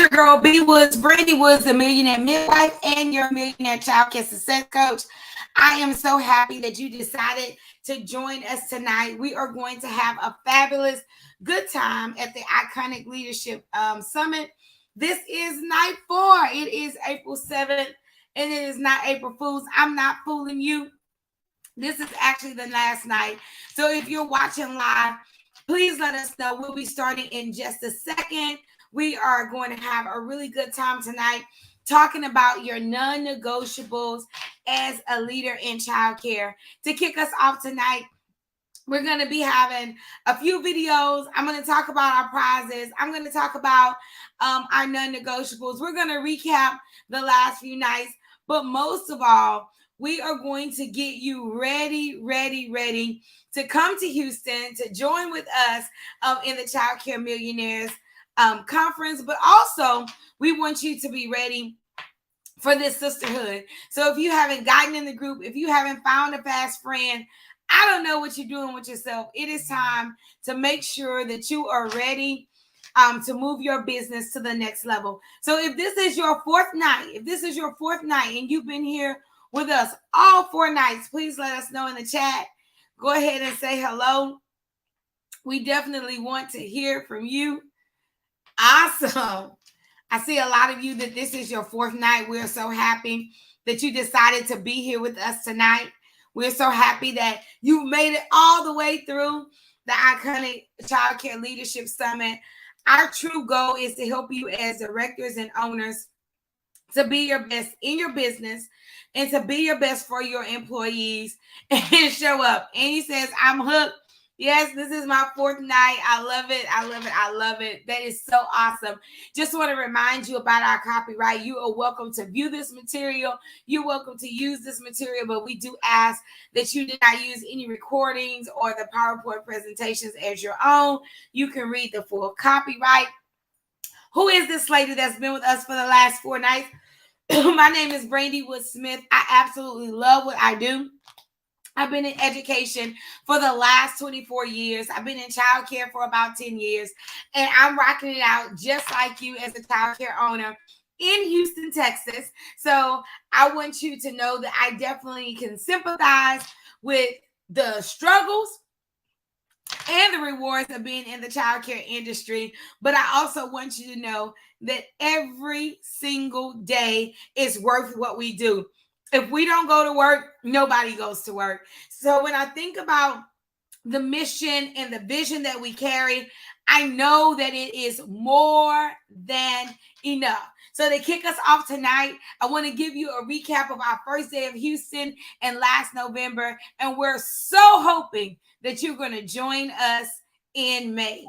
your girl B Woods, Brandy Woods, the millionaire midwife and your millionaire childcare success coach. I am so happy that you decided to join us tonight. We are going to have a fabulous good time at the Iconic Leadership Summit. This is night 4. It is April 7th, and it is not April Fool's. I'm not fooling you. This is actually the last night. So if you're watching live, please let us know. We'll be starting in just a second. We are going to have a really good time tonight talking about your non-negotiables as a leader in childcare. To kick us off tonight, we're going to be having a few videos. I'm going to talk about our prizes. I'm going to talk about our non-negotiables. We're going to recap the last few nights. But most of all, we are going to get you ready to come to Houston to join with us in the Childcare Millionaires conference. But also, we want you to be ready for this sisterhood. So if you haven't gotten in the group, if you haven't found a fast friend, I don't know what you're doing with yourself. It is time to make sure that you are ready to move your business to the next level. So if this is your fourth night, and you've been here with us all 4 nights, please let us know in the chat. Go ahead and say hello. We definitely want to hear from you. Awesome. I see a lot of you that this is your 4th night. We're so happy that you decided to be here with us tonight. We're so happy that you made it all the way through the Iconic Childcare Leadership Summit. Our true goal is to help you as directors and owners to be your best in your business and to be your best for your employees and show up. Annie says, I'm hooked. Yes, this is my 4th night. I love it. That is so awesome. Just want to remind you about our copyright. You are welcome to view this material. You're welcome to use this material, but we do ask that you do not use any recordings or the PowerPoint presentations as your own. You can read the full copyright. Who is this lady that's been with us for the last 4 nights? My name is Brandy Wood Smith. I absolutely love what I do. I've been in education for the last 24 years. I've been in childcare for about 10 years, and I'm rocking it out just like you as a childcare owner in Houston, Texas. So I want you to know that I definitely can sympathize with the struggles and the rewards of being in the childcare industry. But I also want you to know that every single day is worth what we do. If we don't go to work, nobody goes to work. So when I think about the mission and the vision that we carry, I know that it is more than enough. So to kick us off tonight, I want to give you a recap of our first day of Houston and last November. And we're so hoping that you're going to join us in May.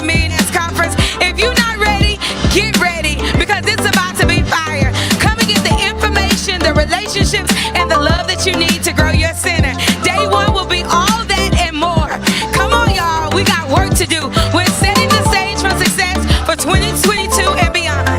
Millionaires conference. If you're not ready, get ready, because it's about to be fire. Come and get the information, the relationships, and the love that you need to grow your center. Day 1 will be all that and more. Come on, y'all. We got work to do. We're setting the stage for success for 2022 and beyond.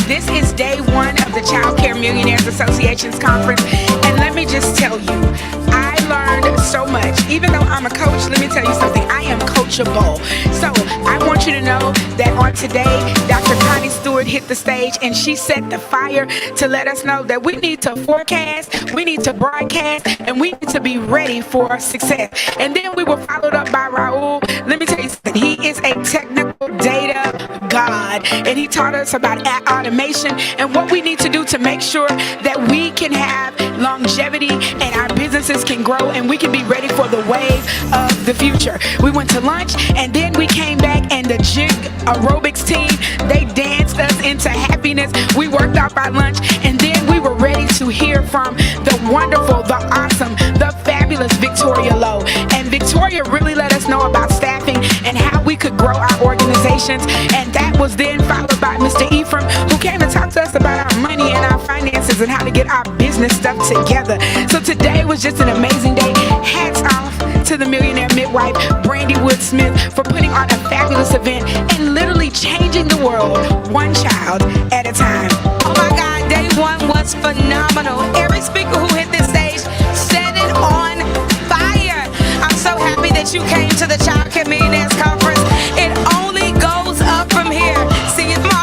This is day 1 of the Childcare Millionaires Association's conference, and let me just tell you, I learned so much. Even though I'm a coach, let me tell you something, I am coachable. So I want you to know that on today, Dr. Connie Stewart hit the stage and she set the fire to let us know that we need to forecast, we need to broadcast, and we need to be ready for success. And then we were followed up by Raul. Let me tell you something, he is a technical data god, and he taught us about automation and what we need to do to make sure that we can have longevity and our businesses can grow and we can be be ready for the wave of the future. We went to lunch, and then we came back, and the jig aerobics team, they danced us into happiness. We worked off our lunch, and then we were ready to hear from the wonderful, the awesome, the fabulous Victoria Lowe. And Victoria really let us know about staffing and how we could grow our organizations. And that was then followed by Mr. Ephraim, who came to talk to us about our money and our finances and how to get our business stuff together. So today was just an amazing day. Hats off to the Millionaire Midwife, Brandy Wood-Smith, for putting on a fabulous event and literally changing the world one child at a time. Oh my God, day one was phenomenal. Every speaker who hit this stage set it on fire. I'm so happy that you came to the Child Care Millionaires Conference. It only goes up from here. See you tomorrow.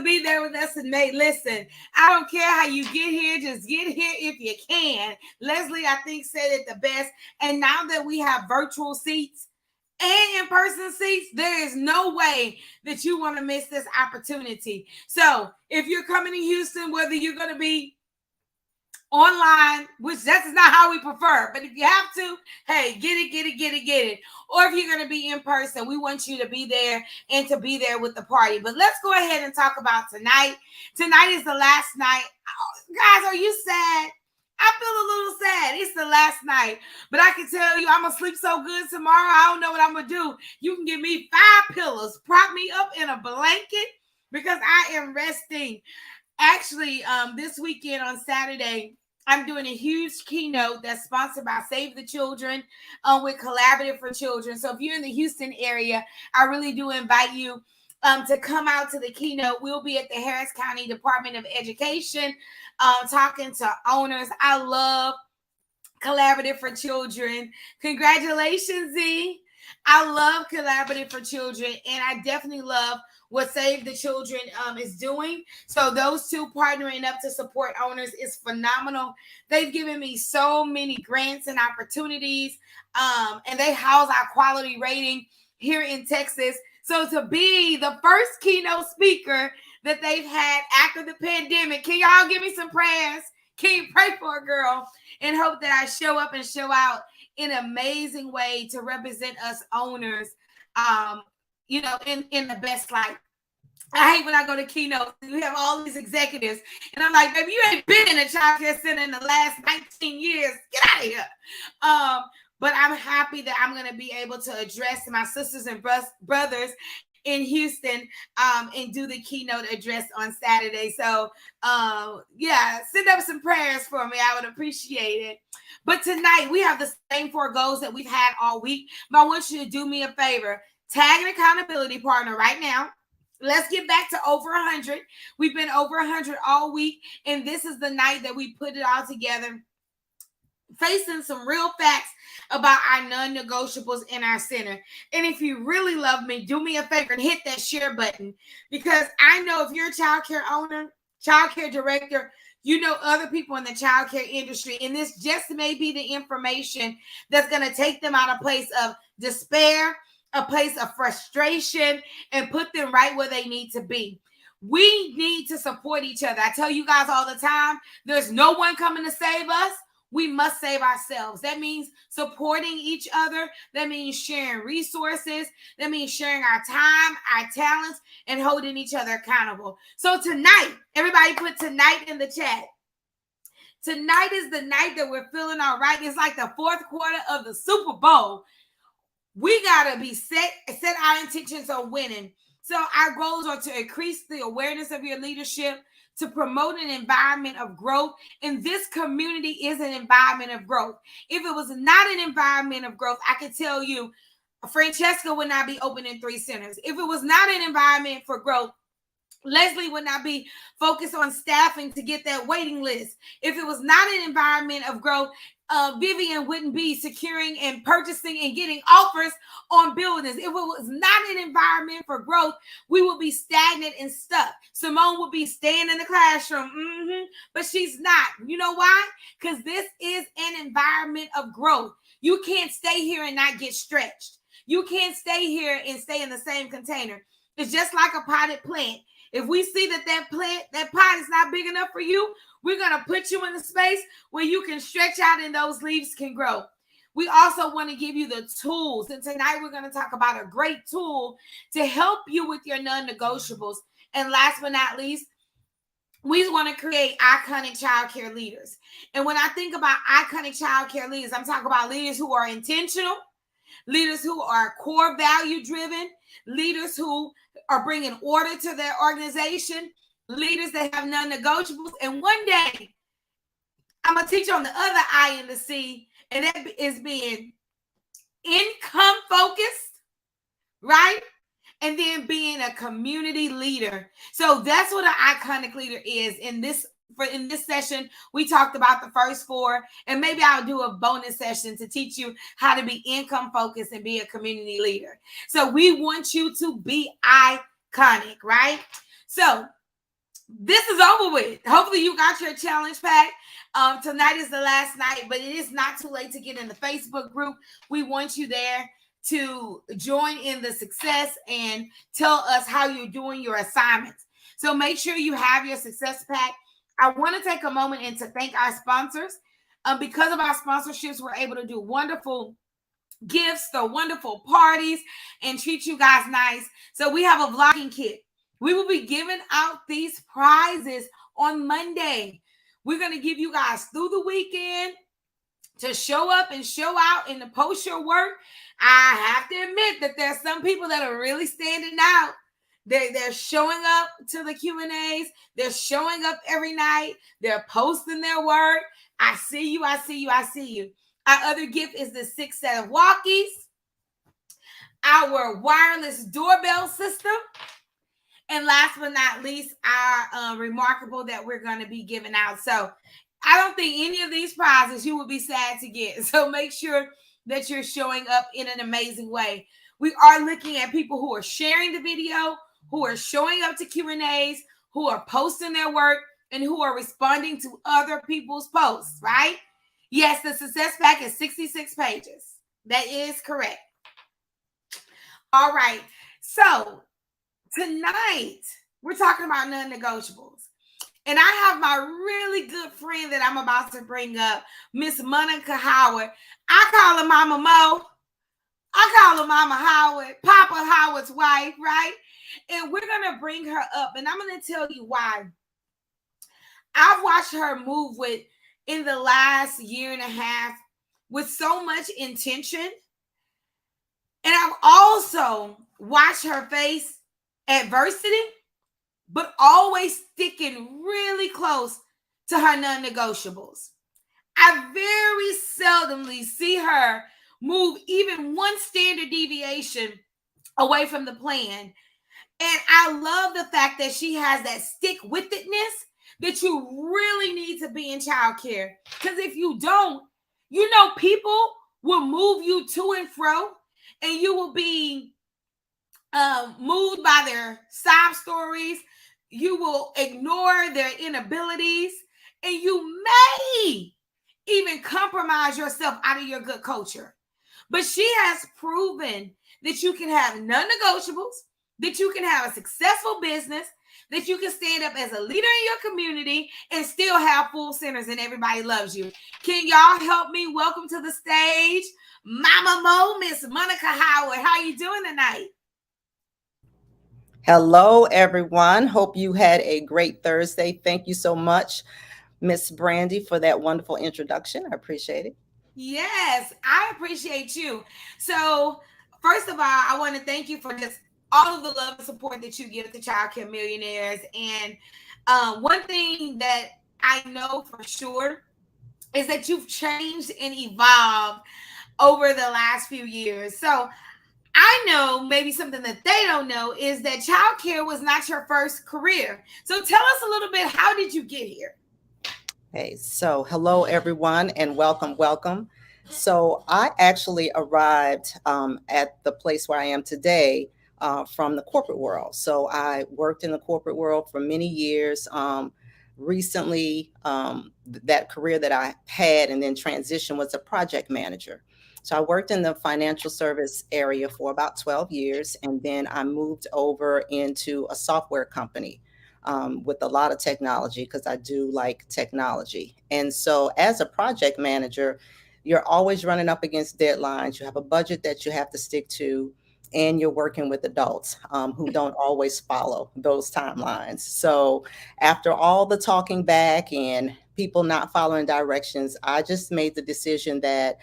Be there with us tonight. Listen, I don't care how you get here, just get here if you can. Leslie, I think, said it the best. And now that we have virtual seats and in-person seats, there is no way that you want to miss this opportunity. So if you're coming to Houston, whether you're going to be online, which that's not how we prefer, but if you have to, hey, get it. Or if you're going to be in person, we want you to be there and to be there with the party. But let's go ahead and talk about tonight. Tonight is the last night. Oh, guys, are you sad? I feel a little sad. It's the last night, but I can tell you I'm going to sleep so good tomorrow. I don't know what I'm going to do. You can give me 5 pillows, prop me up in a blanket because I am resting. Actually, this weekend on Saturday, I'm doing a huge keynote that's sponsored by Save the Children with Collaborative for Children. So if you're in the Houston area, I really do invite you to come out to the keynote. We'll be at the Harris County Department of Education talking to owners. I love Collaborative for Children. Congratulations, Z. I love Collaborative for Children, and I definitely love what Save the Children is doing. So those two partnering up to support owners is phenomenal. They've given me so many grants and opportunities, and they house our quality rating here in Texas. So to be the first keynote speaker that they've had after the pandemic, can y'all give me some prayers? Can you pray for a girl and hope that I show up and show out in an amazing way to represent us owners, in the best light. I hate when I go to keynotes and we have all these executives and I'm like, baby, you ain't been in a child care center in the last 19 years. Get out of here. But I'm happy that I'm going to be able to address my sisters and brothers in Houston and do the keynote address on Saturday. So, send up some prayers for me. I would appreciate it. But tonight we have the same 4 goals that we've had all week. But I want you to do me a favor. Tag an accountability partner right now. Let's get back to over 100. We've been over 100 all week. And this is the night that we put it all together, facing some real facts about our non-negotiables in our center. And if you really love me, do me a favor and hit that share button, because I know if you're a child care owner, child care director, you know other people in the child care industry, and this just may be the information that's going to take them out of a place of despair, a place of frustration, and put them right where they need to be. We need to support each other. I tell you guys all the time, there's no one coming to save us. we must save ourselves. That means supporting each other. That means sharing resources. That means sharing our time, our talents, and holding each other accountable. So tonight, everybody put tonight in the chat. Tonight is the night that we're feeling all right. It's like the fourth quarter of the Super Bowl. We got to be set our intentions on winning. So our goals are to increase the awareness of your leadership, to promote an environment of growth. And this community is an environment of growth. If it was not an environment of growth, I could tell you, Francesca would not be opening 3 centers. If it was not an environment for growth, Leslie would not be focused on staffing to get that waiting list. If it was not an environment of growth, Vivian wouldn't be securing and purchasing and getting offers on buildings. If it was not an environment for growth, we would be stagnant and stuck. Simone would be staying in the classroom, but she's not. You know why? Because this is an environment of growth. You can't stay here and not get stretched. You can't stay here and stay in the same container. It's just like a potted plant. If we see that pot is not big enough for you, we're going to put you in a space where you can stretch out and those leaves can grow. We also want to give you the tools. And tonight we're going to talk about a great tool to help you with your non-negotiables. And last but not least, we want to create iconic childcare leaders. And when I think about iconic childcare leaders, I'm talking about leaders who are intentional, leaders who are core value driven, leaders who are bringing order to their organization, leaders that have non-negotiables. And one day, I'm going to teach on the other I in the C, and that is being income focused, right? And then being a community leader. So that's what an iconic leader is. In this session, we talked about the first 4, and maybe I'll do a bonus session to teach you how to be income focused and be a community leader. So we want you to be iconic, right? So this is over with. Hopefully you got your challenge pack. Tonight is the last night, but it is not too late to get in the Facebook group. We want you there to join in the success and tell us how you're doing your assignments. So make sure you have your success pack. I want to take a moment and to thank our sponsors. Because of our sponsorships, we're able to do wonderful gifts, throw wonderful parties, and treat you guys nice. So we have a vlogging kit. We will be giving out these prizes on Monday. We're going to give you guys through the weekend to show up and show out and to post your work. I have to admit that there's some people that are really standing out. They're showing up to the Q&As. They're showing up every night. They're posting their work. I see you. I see you. I see you. Our other gift is the 6 set of walkies, our wireless doorbell system, and last but not least, our Remarkable that we're going to be giving out. So I don't think any of these prizes you would be sad to get. So make sure that you're showing up in an amazing way. We are looking at people who are sharing the video, who are showing up to Q&As, who are posting their work, and who are responding to other people's posts, right? Yes, the success pack is 66 pages. That is correct. All right. So tonight, we're talking about non-negotiables. And I have my really good friend that I'm about to bring up, Miss Monica Howard. I call her Mama Mo. I call her Mama Howard, Papa Howard's wife, right? And we're going to bring her up. And I'm going to tell you why. I've watched her move in the last year and a half with so much intention. And I've also watched her face adversity, but always sticking really close to her non-negotiables. I very seldomly see her move even one standard deviation away from the plan. And I love the fact that she has that stick-with-itness that you really need to be in childcare. Because if you don't, you know, people will move you to and fro, and you will be moved by their sob stories. You will ignore their inabilities, and you may even compromise yourself out of your good culture. But she has proven that you can have non-negotiables, that you can have a successful business, that you can stand up as a leader in your community and still have full centers and everybody loves you. Can y'all help me welcome to the stage Mama Mo, Miss Monica Howard? How you doing tonight? Hello, everyone. Hope you had a great Thursday. Thank you so much, Miss Brandy, for that wonderful introduction. I appreciate it. Yes, I appreciate you. So, first of all, I want to thank you for just all of the love and support that you give to Child Care Millionaires. And one thing that I know for sure is that you've changed and evolved over the last few years. So, I know maybe something that they don't know is that childcare was not your first career. So tell us a little bit, how did you get here? Hey, so hello, everyone, and welcome. So I actually arrived at the place where I am today from the corporate world. So I worked in the corporate world for many years. Recently, that career that I had and then transitioned was a project manager. So I worked in the financial service area for about 12 years, and then I moved over into a software company with a lot of technology because I do like technology. And so as a project manager, you're always running up against deadlines. You have a budget that you have to stick to, and you're working with adults who don't always follow those timelines. So after all the talking back and people not following directions, I just made the decision that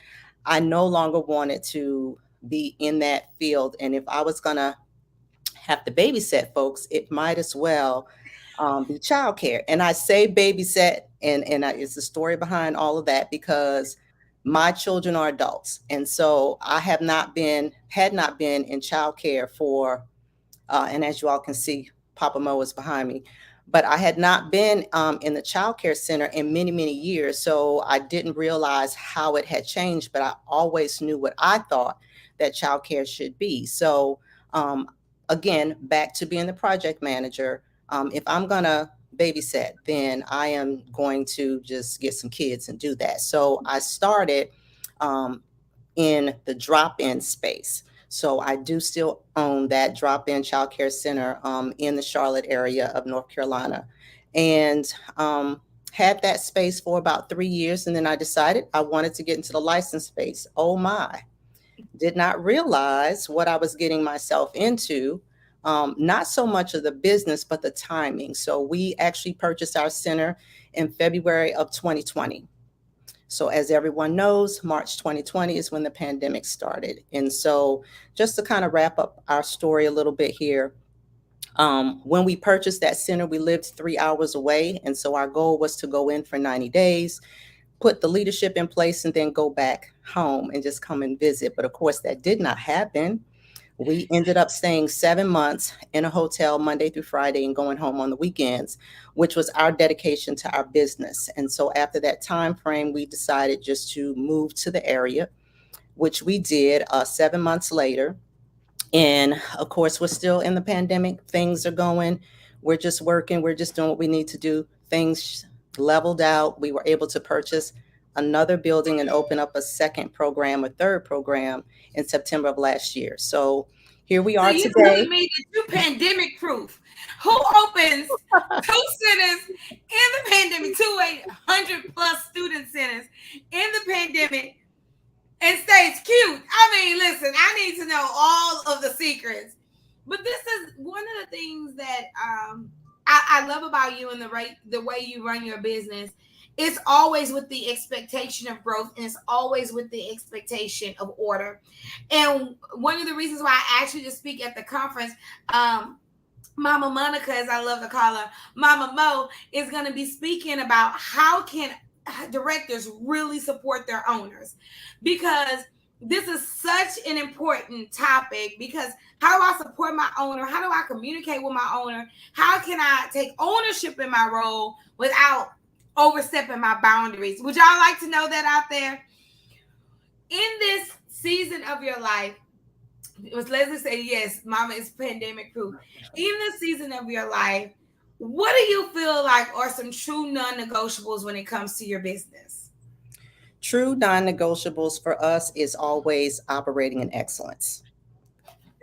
I no longer wanted to be in that field. And if I was going to have to babysit folks, it might as well be childcare. And I say babysit, and it's the story behind all of that because my children are adults, and so I had not been in childcare for, and as you all can see, Papa Mo is behind me. But I had not been in the child care center in many, many years. So I didn't realize how it had changed, but I always knew what I thought that child care should be. So again, back to being the project manager. If I'm going to babysit, then I am going to just get some kids and do that. So I started in the drop-in space. So I do still own that drop-in child care center in the Charlotte area of North Carolina, and had that space for about 3 years. And then I decided I wanted to get into the license space. Oh my, did not realize what I was getting myself into. Not so much of the business, but the timing. So we actually purchased our center in February of 2020. So as everyone knows, March 2020 is when the pandemic started. And so just to kind of wrap up our story a little bit here, when we purchased that center, we lived 3 hours away. And so our goal was to go in for 90 days, put the leadership in place, and then go back home and just come and visit. But of course, that did not happen. We ended up staying 7 months in a hotel Monday through Friday and going home on the weekends, which was our dedication to our business. And so after that time frame, we decided just to move to the area, which we did 7 months later. And of course, we're still in the pandemic. Things are going. We're just working. We're just doing what we need to do. Things leveled out. We were able to purchase another building and open up a second program, a third program in September of last year. So here we are you today. telling me that you pandemic proof? Who opens 2 centers in the pandemic, 200 plus student centers in the pandemic, and stays cute? I mean, listen, I need to know all of the secrets. But this is one of the things that I love about you and the way you run your business. It's always with the expectation of growth, and it's always with the expectation of order. And one of the reasons why I asked you to speak at the conference, Mama Monica, as I love to call her, Mama Mo, is going to be speaking about how can directors really support their owners, because this is such an important topic. Because how do I support my owner? How do I communicate with my owner? How can I take ownership in my role without overstepping my boundaries? Would y'all like to know that out there? In this season of your life, Leslie say yes, Mama is pandemic proof. In this season of your life, what do you feel like are some true non-negotiables when it comes to your business? True non-negotiables for us is always operating in excellence.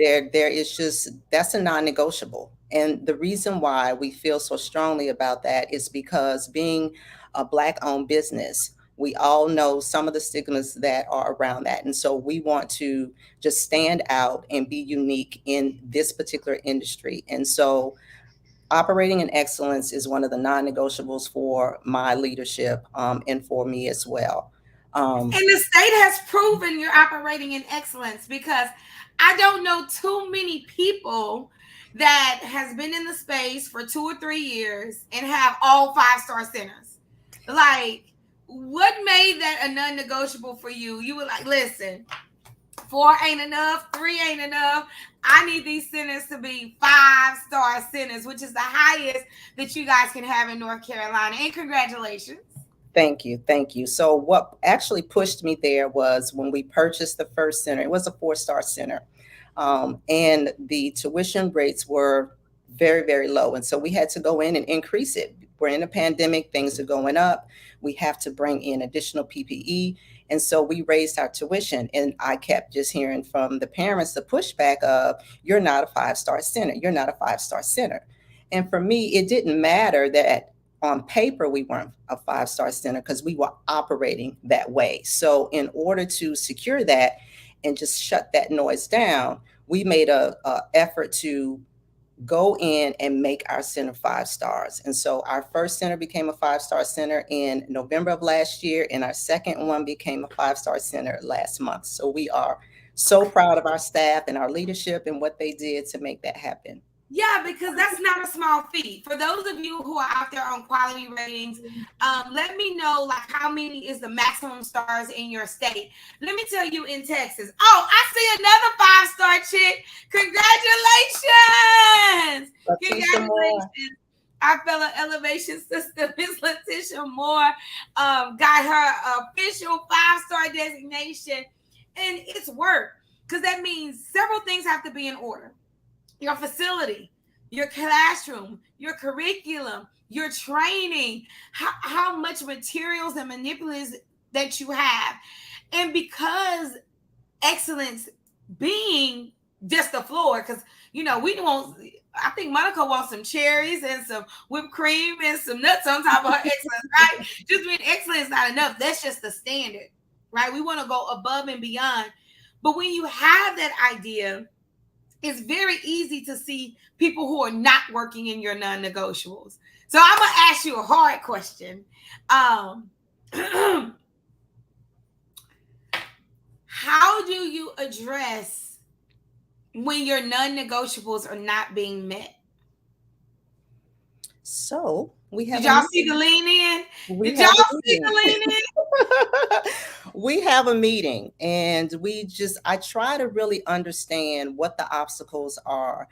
There is just, that's a non-negotiable. And the reason why we feel so strongly about that is because being a Black-owned business, we all know some of the stigmas that are around that. And so we want to just stand out and be unique in this particular industry. And so operating in excellence is one of the non-negotiables for my leadership, and for me as well. And the state has proven you're operating in excellence, because I don't know too many people that has been in the space for 2 or 3 years and have all 5-star centers. Like, what made that a non-negotiable for you? You were like, listen, 4 ain't enough, 3 ain't enough. I need these centers to be 5-star centers, which is the highest that you guys can have in North Carolina. And congratulations. Thank you. Thank you. So what actually pushed me there was when we purchased the first center. It was a 4-star center. And the tuition rates were very, very low. And so we had to go in and increase it. We're in a pandemic, things are going up. We have to bring in additional PPE. And so we raised our tuition. And I kept just hearing from the parents the pushback of, you're not a 5-star center. You're not a 5-star center. And for me, it didn't matter that on paper we weren't a 5-star center, because we were operating that way. So in order to secure that and just shut that noise down, we made a effort to go in and make our center 5 stars. And so our first center became a 5-star center in November of last year, and our second one became a 5-star center last month. So we are so proud of our staff and our leadership and what they did to make that happen. Yeah, because that's not a small feat. For those of you who are out there on quality ratings, let me know, like, how many is the maximum stars in your state. Let me tell you, in Texas. Oh, I see another 5-star chick. Congratulations. Congratulations. Our fellow elevation sister, Miss Letitia Moore, got her official 5-star designation. And it's work, because that means several things have to be in order. Your facility, your classroom, your curriculum, your training, how much materials and manipulatives that you have. And because excellence being just the floor, because, we want, I think Monica wants some cherries and some whipped cream and some nuts on top of her excellence, right? Just being excellent is not enough. That's just the standard, right? We want to go above and beyond. But when you have that idea, it's very easy to see people who are not working in your non-negotiables. So I'm going to ask you a hard question. How do you address when your non-negotiables are not being met? So we have. Did y'all see the lean in? Did y'all see the lean in? We have a meeting, and I try to really understand what the obstacles are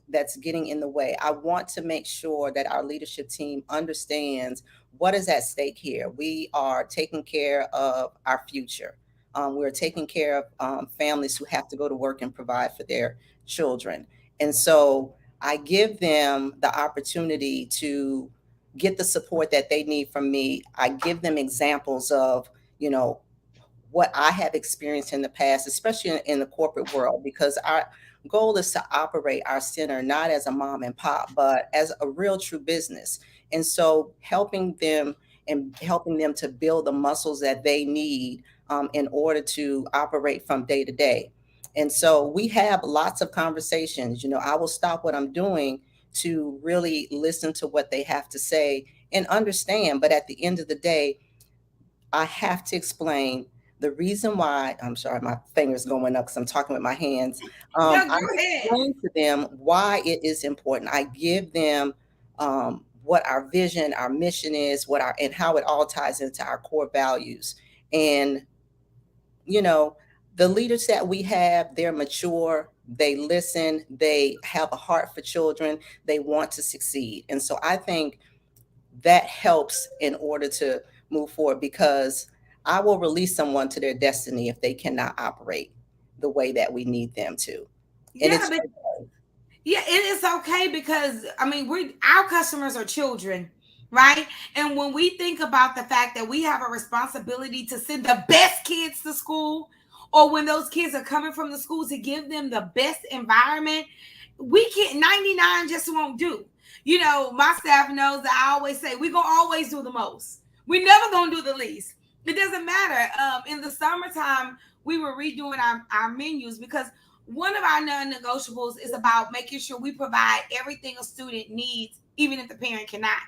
that's getting in the way. I want to make sure that our leadership team understands what is at stake here. We are taking care of our future. We're taking care of families who have to go to work and provide for their children. And so I give them the opportunity to get the support that they need from me. I give them examples of, what I have experienced in the past, especially in the corporate world, because our goal is to operate our center not as a mom and pop, but as a real true business. And so helping them to build the muscles that they need in order to operate from day to day. And so we have lots of conversations. I will stop what I'm doing to really listen to what they have to say and understand. But at the end of the day, I have to explain the reason why. I'm sorry, my finger's going up because I'm talking with my hands. I explain to them why it is important. I give them what our vision, our mission is, and how it all ties into our core values. And the leaders that we have, they're mature, they listen, they have a heart for children, they want to succeed. And so I think that helps in order to move forward, because I will release someone to their destiny if they cannot operate the way that we need them to. And it is okay, because our customers are children, right? And when we think about the fact that we have a responsibility to send the best kids to school, or when those kids are coming from the school, to give them the best environment. We can't, 99 just won't do. You know, my staff knows that I always say we're going to always do the most. We never going to do the least. It doesn't matter. In the summertime, we were redoing our menus because one of our non-negotiables is about making sure we provide everything a student needs, even if the parent cannot.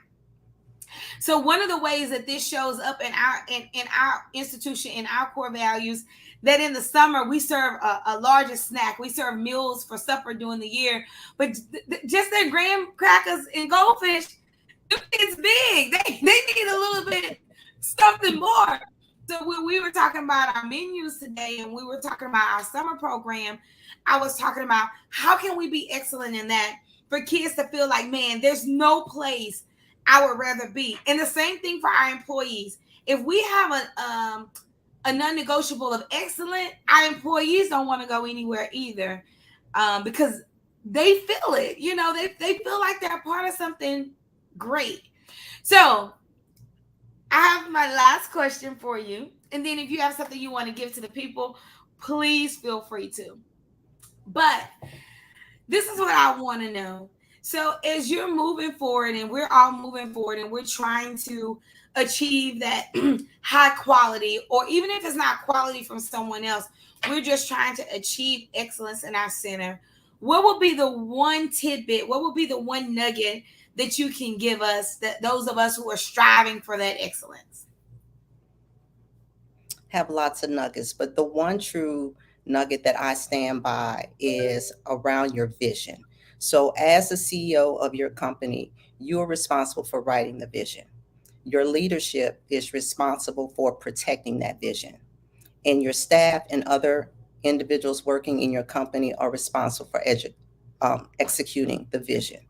So one of the ways that this shows up in our institution, in our core values, that in the summer we serve a larger snack. We serve meals for supper during the year, but just their graham crackers and goldfish, it's big. They need a little bit something more. So when we were talking about our menus today and we were talking about our summer program, I was talking about how can we be excellent in that for kids to feel like, man, there's no place I would rather be. And the same thing for our employees. If we have a non-negotiable of excellent, our employees don't want to go anywhere either, because they feel it. You know, they feel like they're a part of something great. So I have my last question for you. And then if you have something you want to give to the people, please feel free to. But this is what I want to know. So as you're moving forward and we're all moving forward and we're trying to achieve that high quality, or even if it's not quality from someone else, we're just trying to achieve excellence in our center. What will be the one tidbit? What will be the one nugget that you can give us, that those of us who are striving for that excellence? Have lots of nuggets, but the one true nugget that I stand by is around your vision. So as the CEO of your company, you are responsible for writing the vision. Your leadership is responsible for protecting that vision. And your staff and other individuals working in your company are responsible for executing the vision.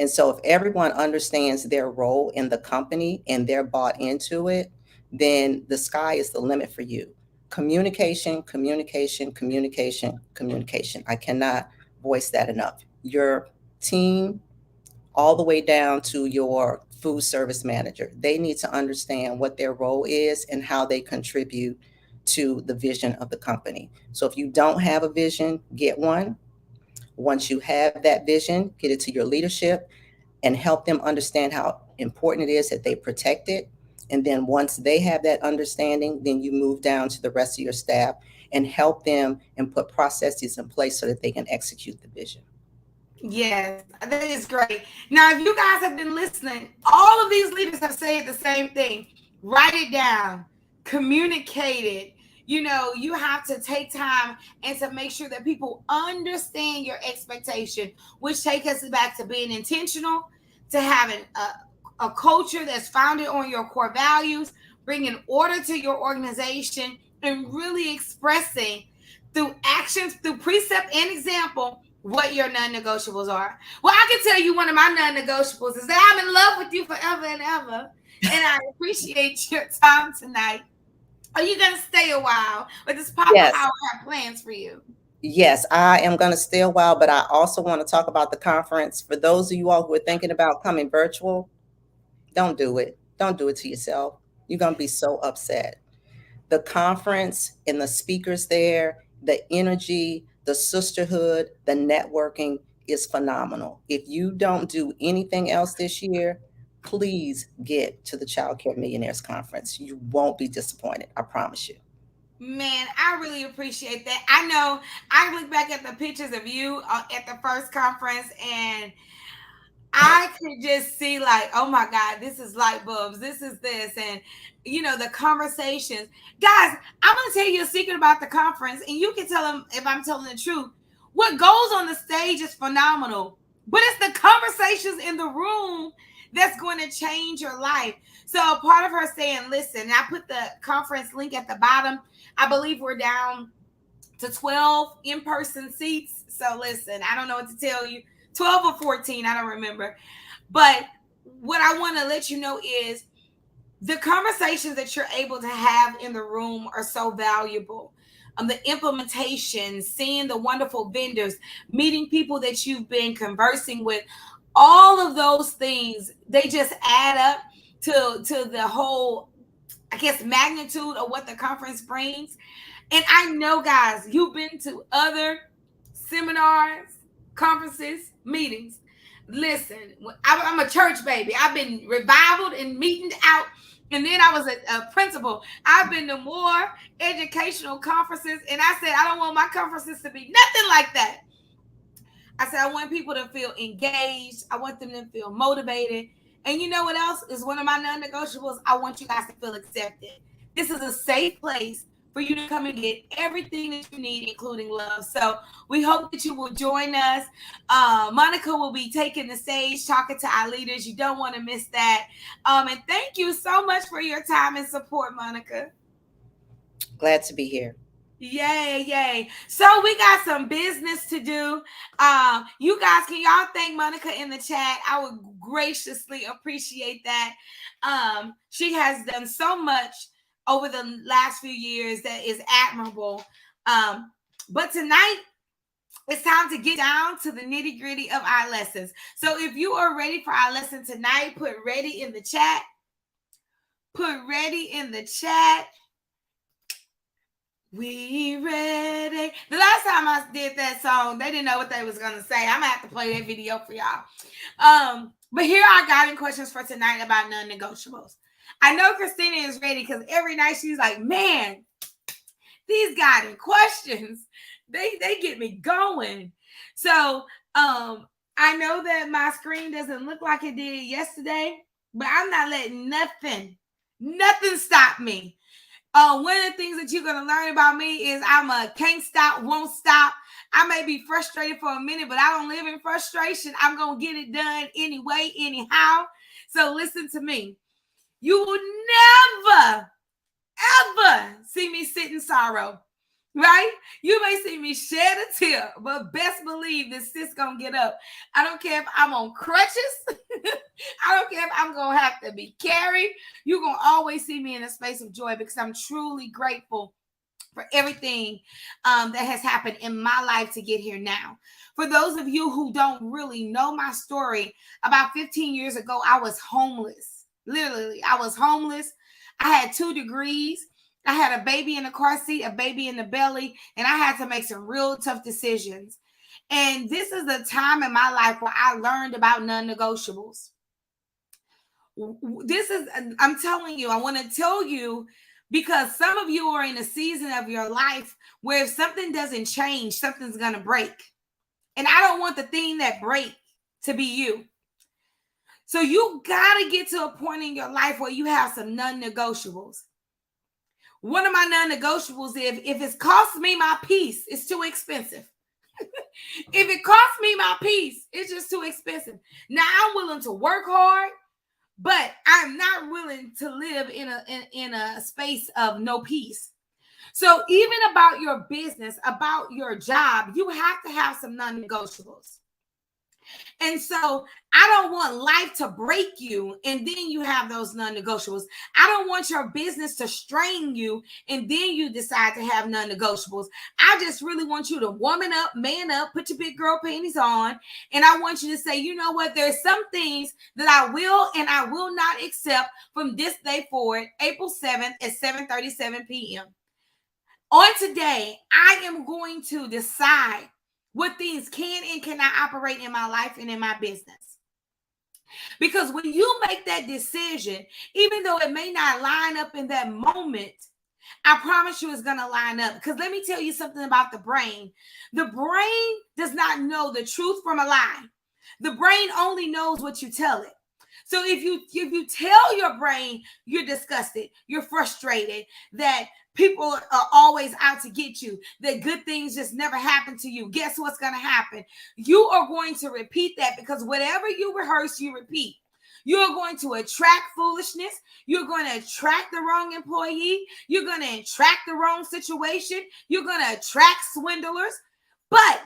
And so if everyone understands their role in the company and they're bought into it, then the sky is the limit for you. Communication, communication, communication, communication. I cannot voice that enough. Your team, all the way down to your food service manager, they need to understand what their role is and how they contribute to the vision of the company. So if you don't have a vision, get one. Once you have that vision, get it to your leadership and help them understand how important it is that they protect it. And then once they have that understanding, then you move down to the rest of your staff and help them and put processes in place so that they can execute the vision. Yes, that is great. Now, if you guys have been listening, all of these leaders have said the same thing. Write it down, communicate it. You know, you have to take time and to make sure that people understand your expectation, which takes us back to being intentional, to having a culture that's founded on your core values, bringing order to your organization, and really expressing through actions, through precept and example, what your non-negotiables are. Well, I can tell you one of my non-negotiables is that I'm in love with you forever and ever. And I appreciate your time tonight. Are you going to stay a while? But this Papa Yes. Hour have plans for you. Yes, I am going to stay a while, but I also want to talk about the conference. For those of you all who are thinking about coming virtual, don't do it. Don't do it to yourself. You're going to be so upset. The conference and the speakers there, the energy, the sisterhood, the networking is phenomenal. If you don't do anything else this year, please get to the Childcare Millionaires Conference. You won't be disappointed. I promise you. Man, I really appreciate that. I know I look back at the pictures of you at the first conference and I could just see like, oh my God, this is light bulbs. This is this. And, you know, the conversations. Guys, I'm going to tell you a secret about the conference and you can tell them if I'm telling the truth. What goes on the stage is phenomenal, but it's the conversations in the room that's going to change your life. So part of her saying, listen, I put the conference link at the bottom. I believe we're down to 12 in-person seats. So listen, I don't know what to tell you. 12 or 14, I don't remember. But what I want to let you know is the conversations that you're able to have in the room are so valuable. The implementation, seeing the wonderful vendors, meeting people that you've been conversing with, all of those things, they just add up to the whole, I guess, magnitude of what the conference brings. And I know, guys, you've been to other seminars, conferences, meetings. Listen, I'm a church baby. I've been revivaled and meeting out. And then I was a principal. I've been to more educational conferences. And I said, I don't want my conferences to be nothing like that. I said, I want people to feel engaged. I want them to feel motivated. And you know what else is one of my non-negotiables? I want you guys to feel accepted. This is a safe place for you to come and get everything that you need, including love. So we hope that you will join us. Monica will be taking the stage, talking to our leaders. You don't want to miss that. And thank you so much for your time and support, Monica. Glad to be here. Yay, yay. So we got some business to do. You guys, can y'all thank Monica in the chat? I would graciously appreciate that. She has done so much over the last few years that is admirable. But tonight, it's time to get down to the nitty-gritty of our lessons. So if you are ready for our lesson tonight, put ready in the chat. Put ready in the chat. We ready. The last time I did that song, they didn't know what they was gonna say. I'm gonna have to play that video for y'all. But here are guiding questions for tonight about non-negotiables. I know Christina is ready because every night she's like, man, these guiding questions, they get me going. So I know that my screen doesn't look like it did yesterday, but I'm not letting nothing stop me. One of the things that you're going to learn about me is I'm a can't stop, won't stop. I may be frustrated for a minute, but I don't live in frustration. I'm going to get it done anyway, anyhow. So listen to me. You will never, ever see me sit in sorrow, right? You may see me shed a tear, but best believe this sis going to get up. I don't care if I'm on crutches. I don't care if I'm going to have to be carried. You're going to always see me in a space of joy because I'm truly grateful for everything that has happened in my life to get here now. For those of you who don't really know my story, about 15 years ago, I was homeless. Literally, I was homeless. I had 2 degrees. I had a baby in the car seat, a baby in the belly, and I had to make some real tough decisions. And this is the time in my life where I learned about non-negotiables. I'm telling you, I want to tell you, because some of you are in a season of your life where if something doesn't change, something's going to break. And I don't want the thing that break to be you. So you got to get to a point in your life where you have some non-negotiables. One of my non-negotiables is if it costs me my peace, it's too expensive. If it costs me my peace, it's just too expensive. Now I'm willing to work hard, but I'm not willing to live in a space of no peace. So even about your business, about your job, you have to have some non-negotiables. And so I don't want life to break you and then you have those non-negotiables. I don't want your business to strain you and then you decide to have non-negotiables. I just really want you to woman up, man up, put your big girl panties on. And I want you to say, you know what? There's some things that I will and I will not accept from this day forward, April 7th at 7:37 p.m. On today, I am going to decide what things can and cannot operate in my life and in my business. Because when you make that decision, even though it may not line up in that moment, I promise you it's going to line up. Because let me tell you something about the brain. The brain does not know the truth from a lie. The brain only knows what you tell it. So if you tell your brain you're disgusted, you're frustrated, that people are always out to get you, that good things just never happen to you, guess what's going to happen? You are going to repeat that because whatever you rehearse, you repeat. You're going to attract foolishness. You're going to attract the wrong employee. You're going to attract the wrong situation. You're going to attract swindlers. But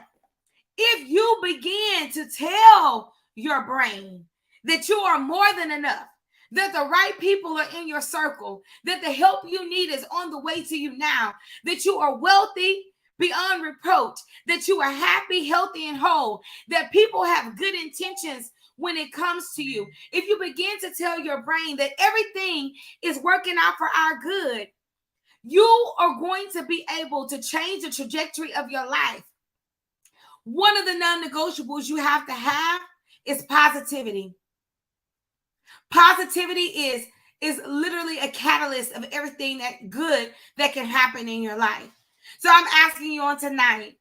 if you begin to tell your brain that you are more than enough, that the right people are in your circle, that the help you need is on the way to you now, that you are wealthy beyond reproach, that you are happy, healthy, and whole, that people have good intentions when it comes to you. If you begin to tell your brain that everything is working out for our good, you are going to be able to change the trajectory of your life. One of the non-negotiables you have to have is positivity. Positivity is literally a catalyst of everything that good that can happen in your life. So I'm asking you on tonight,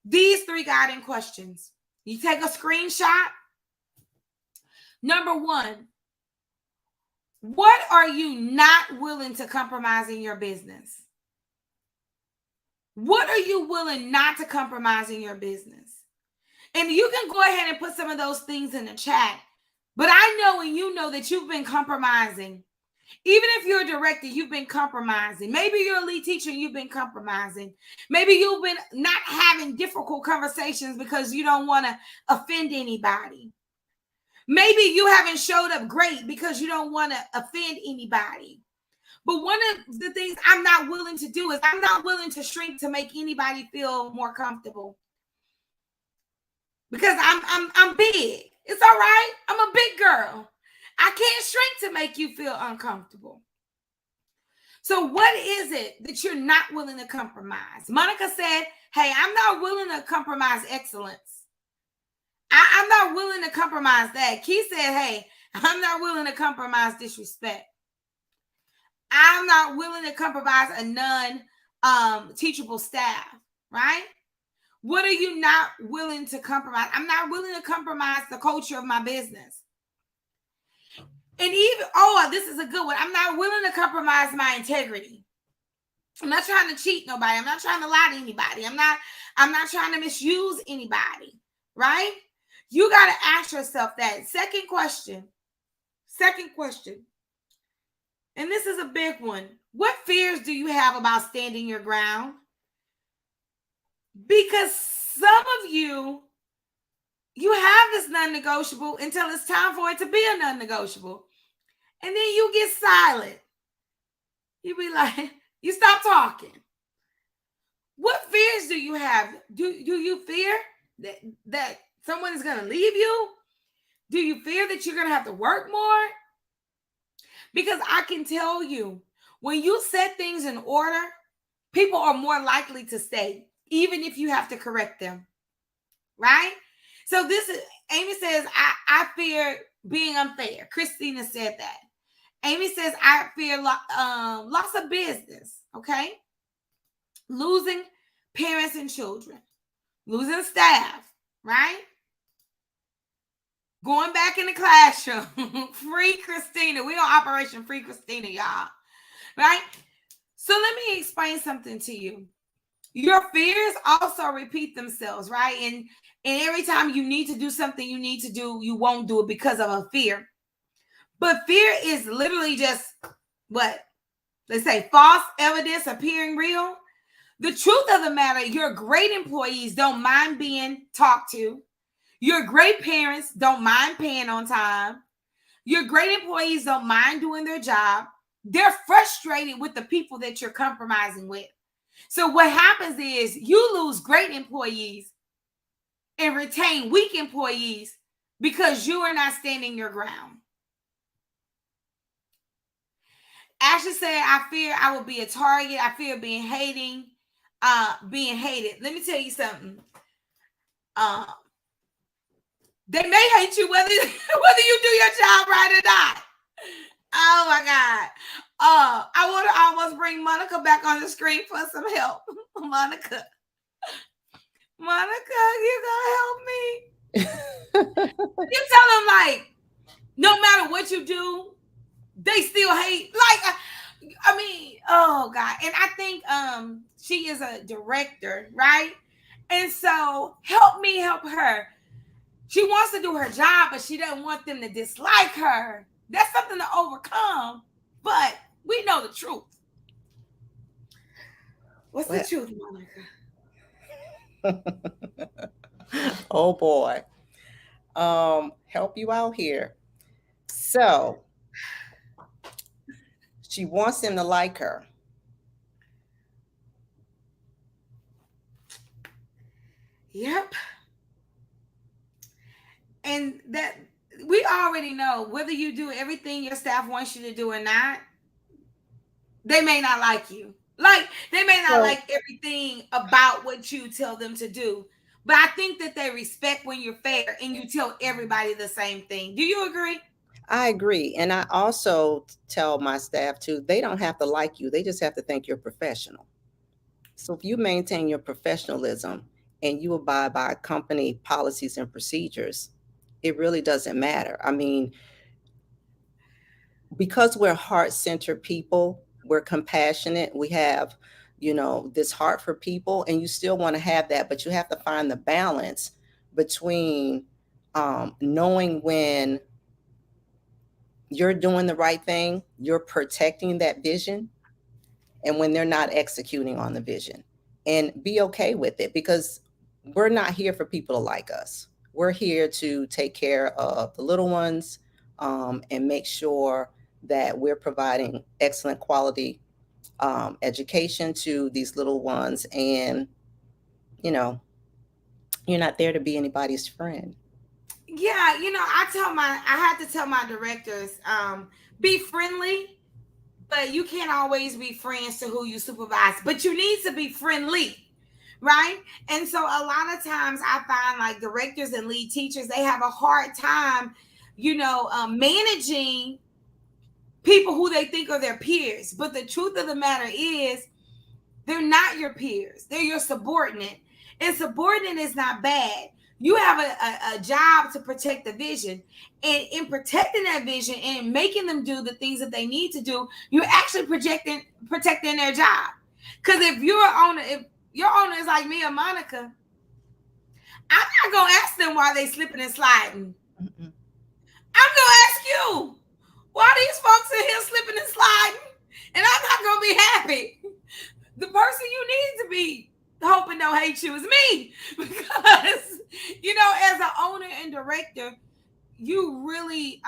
these 3 guiding questions. You take a screenshot. Number 1, what are you not willing to compromise in your business? What are you willing not to compromise in your business? And you can go ahead and put some of those things in the chat. But I know and you know that you've been compromising. Even if you're a director, you've been compromising. Maybe you're a lead teacher, you've been compromising. Maybe you've been not having difficult conversations because you don't want to offend anybody. Maybe you haven't showed up great because you don't want to offend anybody. But one of the things I'm not willing to do is I'm not willing to shrink to make anybody feel more comfortable. Because I'm big. It's all right. I'm a big girl. I can't shrink to make you feel uncomfortable. So what is it that you're not willing to compromise? Monica said, hey, I'm not willing to compromise excellence. I'm not willing to compromise that. Keith said, hey, I'm not willing to compromise disrespect. I'm not willing to compromise a non-teachable staff, right? What are you not willing to compromise? I'm not willing to compromise the culture of my business. And even, this is a good one. I'm not willing to compromise my integrity. I'm not trying to cheat nobody. I'm not trying to lie to anybody. I'm not trying to misuse anybody, right? You got to ask yourself that. Second question. And this is a big one. What fears do you have about standing your ground? Because some of you have this non-negotiable until it's time for it to be a non-negotiable. And then you get silent. You be like, you stop talking. What fears do you have? Do you fear that someone is going to leave you? Do you fear that you're going to have to work more? Because I can tell you, when you set things in order, people are more likely to stay, even if you have to correct them, right? So this is, Amy says, I fear being unfair. Christina said that. Amy says, I fear loss of business, okay? Losing parents and children, losing staff, right? Going back in the classroom. Free Christina. We on Operation Free Christina, y'all, right? So let me explain something to you. Your fears also repeat themselves, right? And every time you need to do something you need to do, you won't do it because of a fear. But fear is literally just what? Let's say false evidence appearing real. The truth of the matter, your great employees don't mind being talked to. Your great parents don't mind paying on time. Your great employees don't mind doing their job. They're frustrated with the people that you're compromising with. So what happens is you lose great employees and retain weak employees because you are not standing your ground. Ashley said, I fear I will be a target. I fear being hated. Let me tell you something. They may hate you whether you do your job right or not. Oh my God. I want to almost bring Monica back on the screen for some help. Monica, you gonna help me? You tell them, like, no matter what you do, they still hate. Like, oh God. And I think she is a director, right? And so help me help her. She wants to do her job, but she doesn't want them to dislike her. That's something to overcome, but we know the truth. What's the truth, Monica? Oh boy. Help you out here. So she wants them to like her. Yep. And that we already know, whether you do everything your staff wants you to do or not, they may not like you. Like, they may not So like everything about what you tell them to do, but I think that they respect when you're fair and you tell everybody the same thing. Do you agree? I agree. And I also tell my staff too, they don't have to like you. They just have to think you're professional. So if you maintain your professionalism and you abide by company policies and procedures, it really doesn't matter. I mean, because we're heart-centered people, we're compassionate, we have, this heart for people, and you still want to have that, but you have to find the balance between knowing when you're doing the right thing, you're protecting that vision, and when they're not executing on the vision. And be okay with it, because we're not here for people to like us. We're here to take care of the little ones, and make sure that we're providing excellent quality education to these little ones. And, you know, you're not there to be anybody's friend. Yeah, I had to tell my directors, be friendly, but you can't always be friends to who you supervise, but you need to be friendly, right? And so a lot of times I find like directors and lead teachers, they have a hard time, managing people who they think are their peers. But the truth of the matter is, they're not your peers, they're your subordinate. And subordinate is not bad. You have a job to protect the vision. And in protecting that vision and making them do the things that they need to do, you're actually protecting their job. Because if your owner is like me or Monica, I'm not gonna ask them why they slipping and sliding. Mm-mm. I'm gonna ask you, why these folks in here slipping and sliding? And I'm not gonna be happy. The person you need to be hoping don't hate you is me. Because, as an owner and director, you really,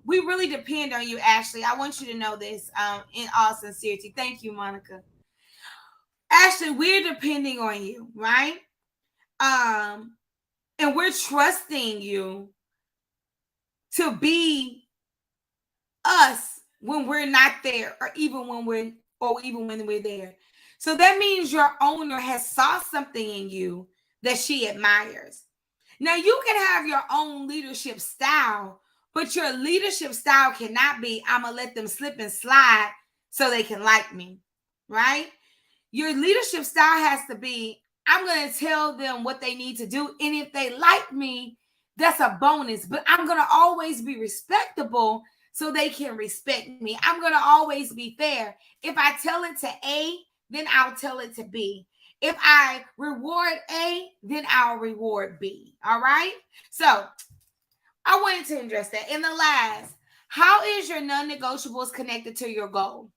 we really depend on you, Ashley. I want you to know this, in all sincerity. Thank you, Monica. Ashley, we're depending on you, right? And we're trusting you to be us when we're not there, or even when we're there. So that means your owner has saw something in you that she admires. Now, you can have your own leadership style, but your leadership style cannot be, I'm going to let them slip and slide so they can like me, right? Your leadership style has to be, I'm going to tell them what they need to do. And if they like me, that's a bonus. But I'm going to always be respectable so they can respect me. I'm going to always be fair. If I tell it to A, then I'll tell it to B. If I reward A, then I'll reward B. All right? So I wanted to address that. In the last, how is your non-negotiables connected to your goal?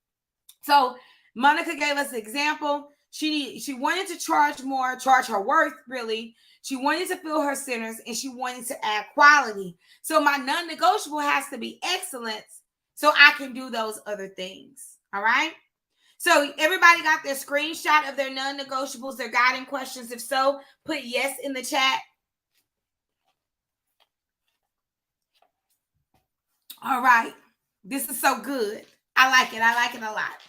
So Monica gave us an example. She wanted to charge her worth, really. She wanted to fill her centers, and she wanted to add quality. So my non-negotiable has to be excellence so I can do those other things. All right? So everybody got their screenshot of their non-negotiables, their guiding questions? If so, put yes in the chat. All right. This is so good. I like it. I like it a lot.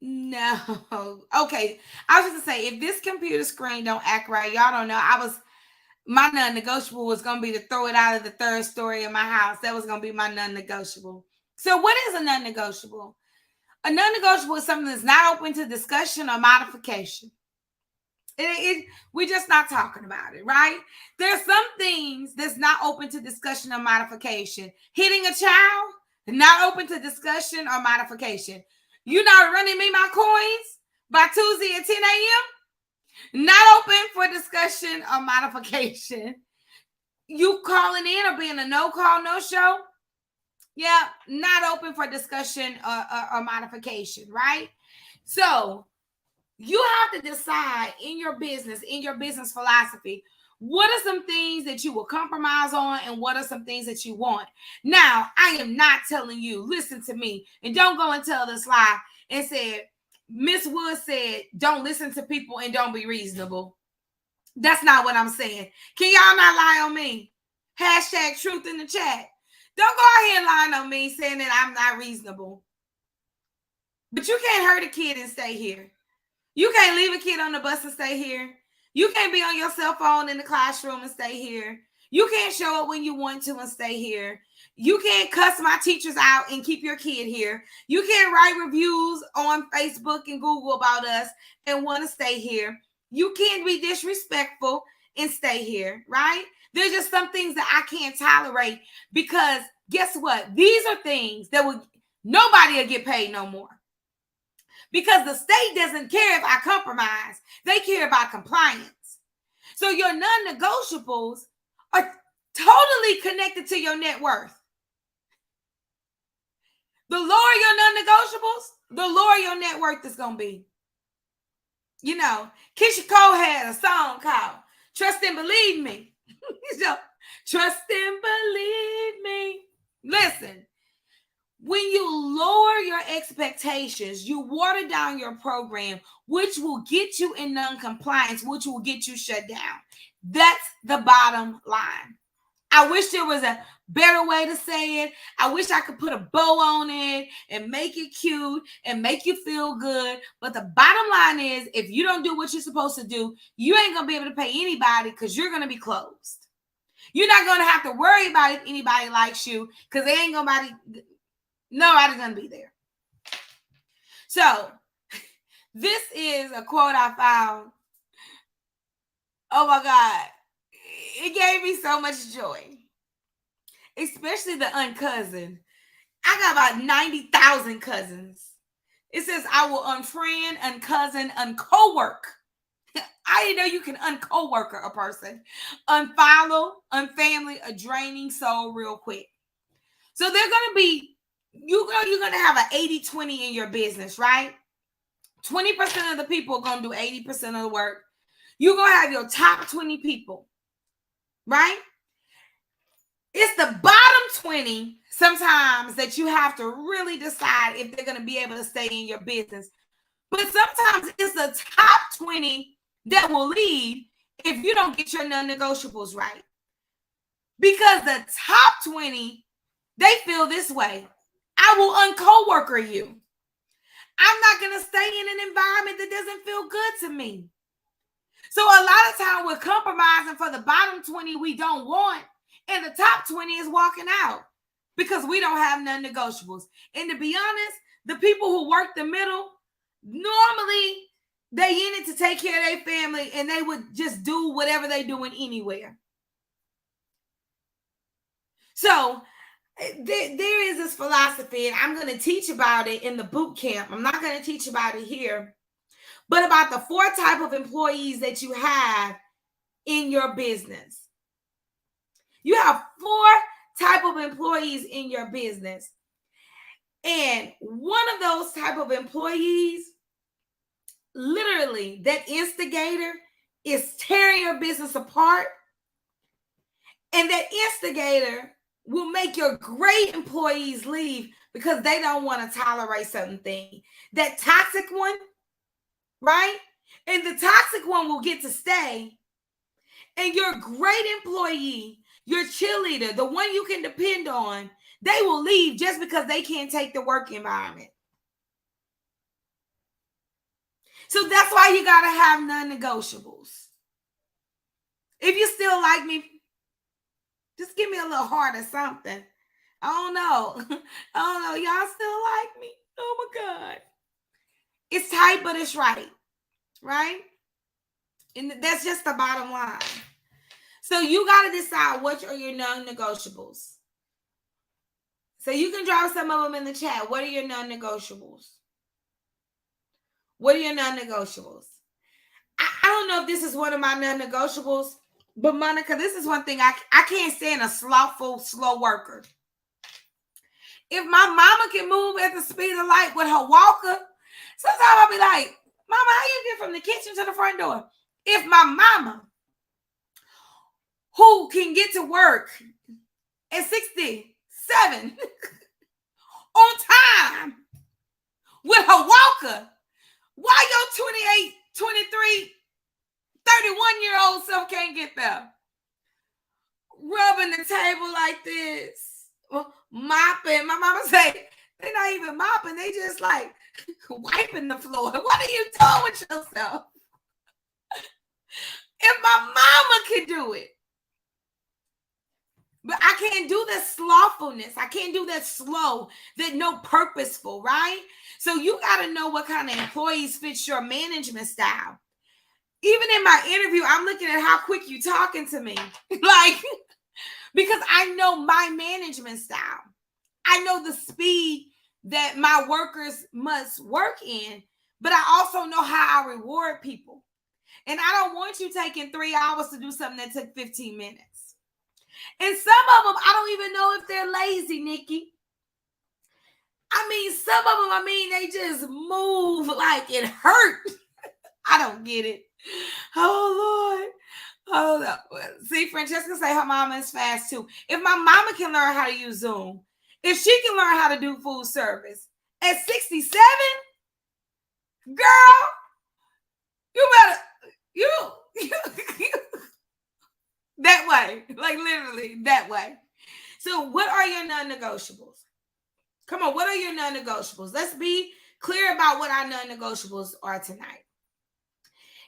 No. Okay. I was just gonna say, if this computer screen don't act right, y'all don't know. My non-negotiable was gonna be to throw it out of the third story of my house. That was gonna be my non-negotiable. So what is a non-negotiable? A non-negotiable is something that's not open to discussion or modification. We're just not talking about it, right? There's some things that's not open to discussion or modification. Hitting a child, not open to discussion or modification. You not running me my coins by Tuesday at 10 a.m.? Not open for discussion or modification. You calling in or being a no-call, no-show? Yeah, not open for discussion or modification, right? So you have to decide in your business philosophy, what are some things that you will compromise on and what are some things that you want? Now, I am not telling you, listen to me, and don't go and tell this lie and say, Miss Wood said, don't listen to people and don't be reasonable. That's not what I'm saying. Can y'all not lie on me? Hashtag truth in the chat. Don't go out here and lie on me saying that I'm not reasonable. But you can't hurt a kid and stay here. You can't leave a kid on the bus and stay here. You can't be on your cell phone in the classroom and stay here. You can't show up when you want to and stay here. You can't cuss my teachers out and keep your kid here. You can't write reviews on Facebook and Google about us and want to stay here. You can't be disrespectful and stay here, right? There's just some things that I can't tolerate because guess what? These are things that nobody will get paid no more. Because the state doesn't care if I compromise. They care about compliance. So your non-negotiables are totally connected to your net worth. The lower your non-negotiables, the lower your net worth is going to be. You know, Keisha Cole had a song called Trust and Believe Me. So, trust and believe me. Listen. When you lower your expectations, you water down your program, which will get you in non-compliance, which will get you shut down. That's the bottom line. I wish there was a better way to say it. I wish I could put a bow on it and make it cute and make you feel good. But the bottom line is, if you don't do what you're supposed to do, you ain't going to be able to pay anybody because you're going to be closed. You're not going to have to worry about if anybody likes you because they ain't going to nobody's going to be there. So, this is a quote I found. Oh my God. It gave me so much joy. Especially the uncousin. I got about 90,000 cousins. It says, I will unfriend, uncousin, unco-work. I didn't know you can unco-worker a person. Unfollow, unfamily, a draining soul real quick. So they're going to be you're going to have an 80-20 in your business, right? 20% of the people are going to do 80% of the work. You're going to have your top 20 people, right? It's the bottom 20 sometimes that you have to really decide if they're going to be able to stay in your business. But sometimes it's the top 20 that will leave if you don't get your non-negotiables right. Because the top 20, they feel this way. I will unco-worker you. I'm not going to stay in an environment that doesn't feel good to me. So a lot of time we're compromising for the bottom 20 we don't want, and the top 20 is walking out because we don't have non-negotiables. And to be honest, the people who work the middle, normally they in it to take care of their family and they would just do whatever they're doing anywhere. So there is this philosophy, and I'm going to teach about it in the boot camp. I'm not going to teach about it here, but about the 4 types of employees that you have in your business. You have 4 types of employees in your business. And one of those type of employees, literally, that instigator is tearing your business apart. And that instigator will make your great employees leave because they don't want to tolerate certain things. That toxic one, right? And the toxic one will get to stay. And your great employee, your cheerleader, the one you can depend on, they will leave just because they can't take the work environment. So that's why you got to have non-negotiables. If you still like me, just give me a little heart or something. I don't know. Y'all still like me? Oh my God. It's tight, but it's right. Right? And that's just the bottom line. So you got to decide what are your non-negotiables. So you can drop some of them in the chat. What are your non-negotiables? What are your non-negotiables? I don't know if this is one of my non-negotiables, but Monica, this is one thing I can't stand a slothful, slow worker. If my mama can move at the speed of light with her walker, sometimes I'll be like, Mama, how you get from the kitchen to the front door? If my mama, who can get to work at 67 on time with her walker, why your 28, 23, 31-year-old self can't get there? Rubbing the table like this. mopping. My mama say they're not even mopping. They just like wiping the floor. What are you doing with yourself? If my mama could do it. But I can't do that slothfulness. I can't do that slow, that no purposeful, right? So you got to know what kind of employees fits your management style. Even in my interview, I'm looking at how quick you talking to me. Like, because I know my management style. I know the speed that my workers must work in, but I also know how I reward people. And I don't want you taking 3 hours to do something that took 15 minutes. And some of them, I don't even know if they're lazy, Nikki. I mean, some of them, they just move like it hurt. I don't get it. Oh, Lord. Oh, no. See, Francesca say her mama is fast, too. If my mama can learn how to use Zoom, if she can learn how to do food service at 67, girl, you better, you that way, like literally that way. So what are your non-negotiables? Come on, what are your non-negotiables? Let's be clear about what our non-negotiables are tonight.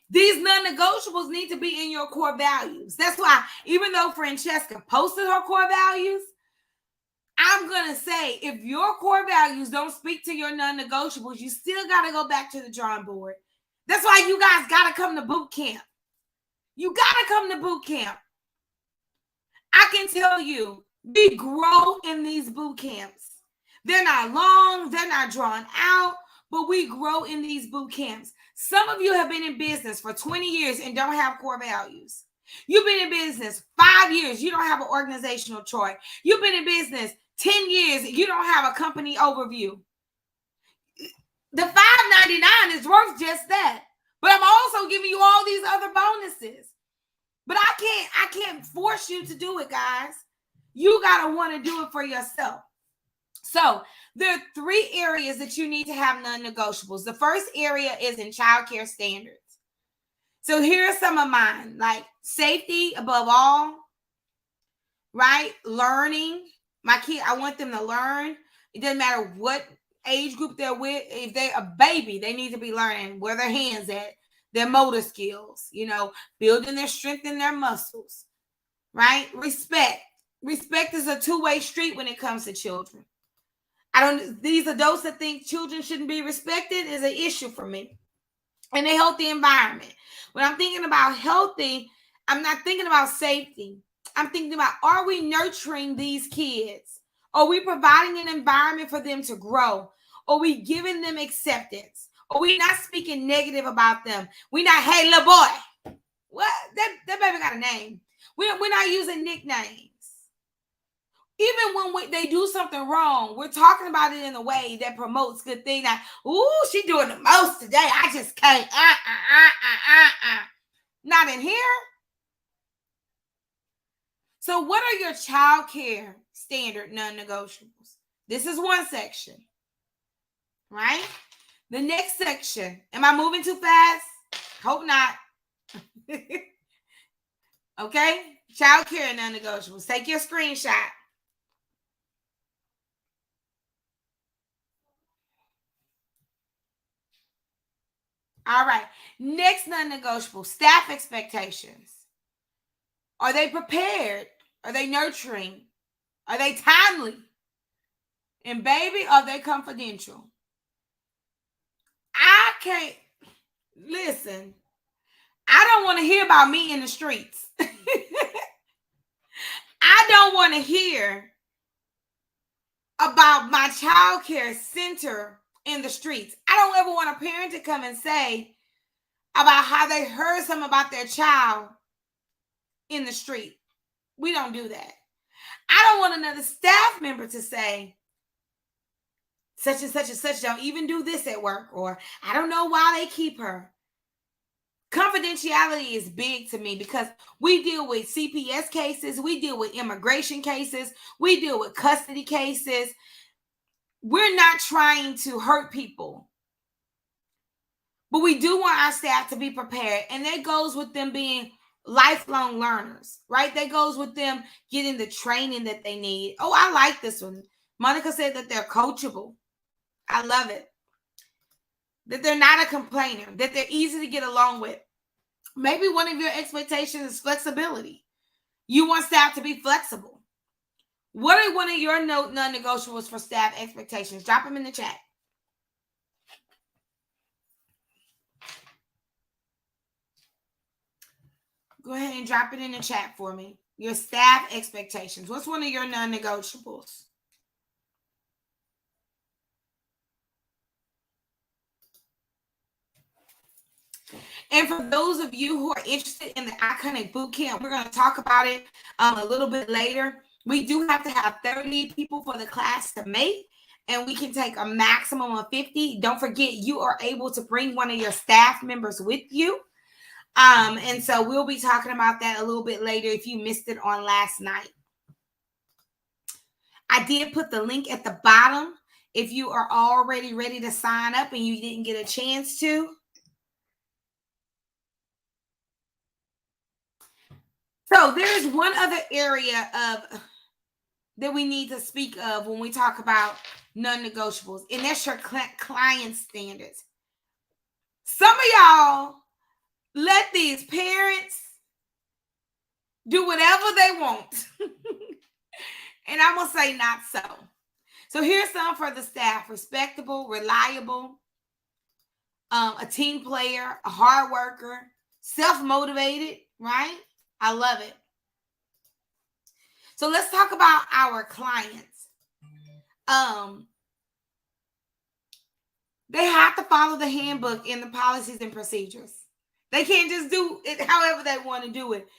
These non-negotiables need to be in your core values. That's why, even though Francesca posted her core values, I'm going to say, if your core values don't speak to your non-negotiables, you still got to go back to the drawing board. That's why you guys got to come to boot camp. You got to come to boot camp. I can tell you, we grow in these boot camps. They're not long, they're not drawn out, but we grow in these boot camps. Some of you have been in business for 20 years and don't have core values. You've been in business 5 years, you don't have an organizational chart. You've been in business 10 years, you don't have a company overview. The $5.99 is worth just that. But I'm also giving you all these other bonuses. But I can't force you to do it, guys. You got to want to do it for yourself. So there are 3 areas that you need to have non-negotiables. The first area is in childcare standards. So here are some of mine, like safety above all, right? Learning. My kid, I want them to learn. It doesn't matter what age group they're with. If they're a baby, they need to be learning where their hands at, their motor skills, building their strength in their muscles, right? Respect. Respect is a 2-way street when it comes to children. These adults that think children shouldn't be respected is an issue for me. In a healthy environment. When I'm thinking about healthy, I'm not thinking about safety. I'm thinking about, are we nurturing these kids? Are we providing an environment for them to grow? Are we giving them acceptance? Are we not speaking negative about them? We're not, hey, little boy. What? That baby got a name. We're not using nicknames. Even when they do something wrong, we're talking about it in a way that promotes good things. Like, ooh, she doing the most today. I just can't. Not in here. So what are your child care standard non-negotiables? This is one section, right? The next section. Am I moving too fast? Hope not. Okay? Child care non-negotiables. Take your screenshot. All right. Next non-negotiable, staff expectations. Are they prepared? Are they nurturing? Are they timely? And baby, are they confidential? I can't listen. I don't want to hear about me in the streets. I don't want to hear about my child care center in the streets. I don't ever want a parent to come and say about how they heard something about their child in the street. We don't do that. I don't want another staff member to say, such and such and such don't even do this at work, or I don't know why they keep her. Confidentiality is big to me because we deal with CPS cases, we deal with immigration cases, we deal with custody cases. We're not trying to hurt people, but we do want our staff to be prepared. And that goes with them being lifelong learners, right? That goes with them getting the training that they need. Oh, I like this one. Monica said that they're coachable. I love it. That they're not a complainer, that they're easy to get along with. Maybe one of your expectations is flexibility. You want staff to be flexible. What are one of your non-negotiables for staff expectations? Drop them in the chat. Go ahead and drop it in the chat for me. Your staff expectations. What's one of your non-negotiables? And for those of you who are interested in the Iconic Bootcamp, we're going to talk about it a little bit later. We do have to have 30 people for the class to make, and we can take a maximum of 50. Don't forget, you are able to bring one of your staff members with you. And so we'll be talking about that a little bit later if you missed it on last night. I did put the link at the bottom if you are already ready to sign up and you didn't get a chance to. So there's one other area that we need to speak of when we talk about non-negotiables, and that's your client standards. Some of y'all let these parents do whatever they want. And I'm going to say not so. So here's some for the staff: respectable, reliable, a team player, a hard worker, self-motivated, right? I love it. So let's talk about our clients. They have to follow the handbook and the policies and procedures. They can't just do it however they want to do it.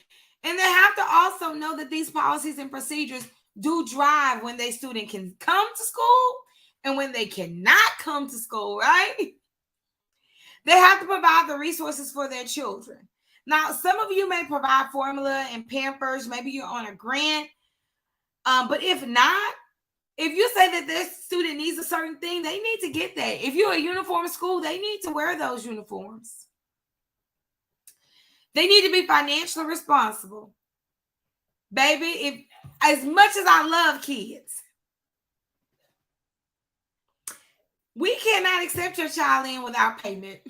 And they have to also know that these policies and procedures do drive when their student can come to school and when they cannot come to school, right? They have to provide the resources for their children. Now, some of you may provide formula and Pampers. Maybe you're on a grant. But if not, if you say that this student needs a certain thing, they need to get that. If you're a uniform school, they need to wear those uniforms. They need to be financially responsible. Baby, if as much as I love kids, we cannot accept your child in without payment.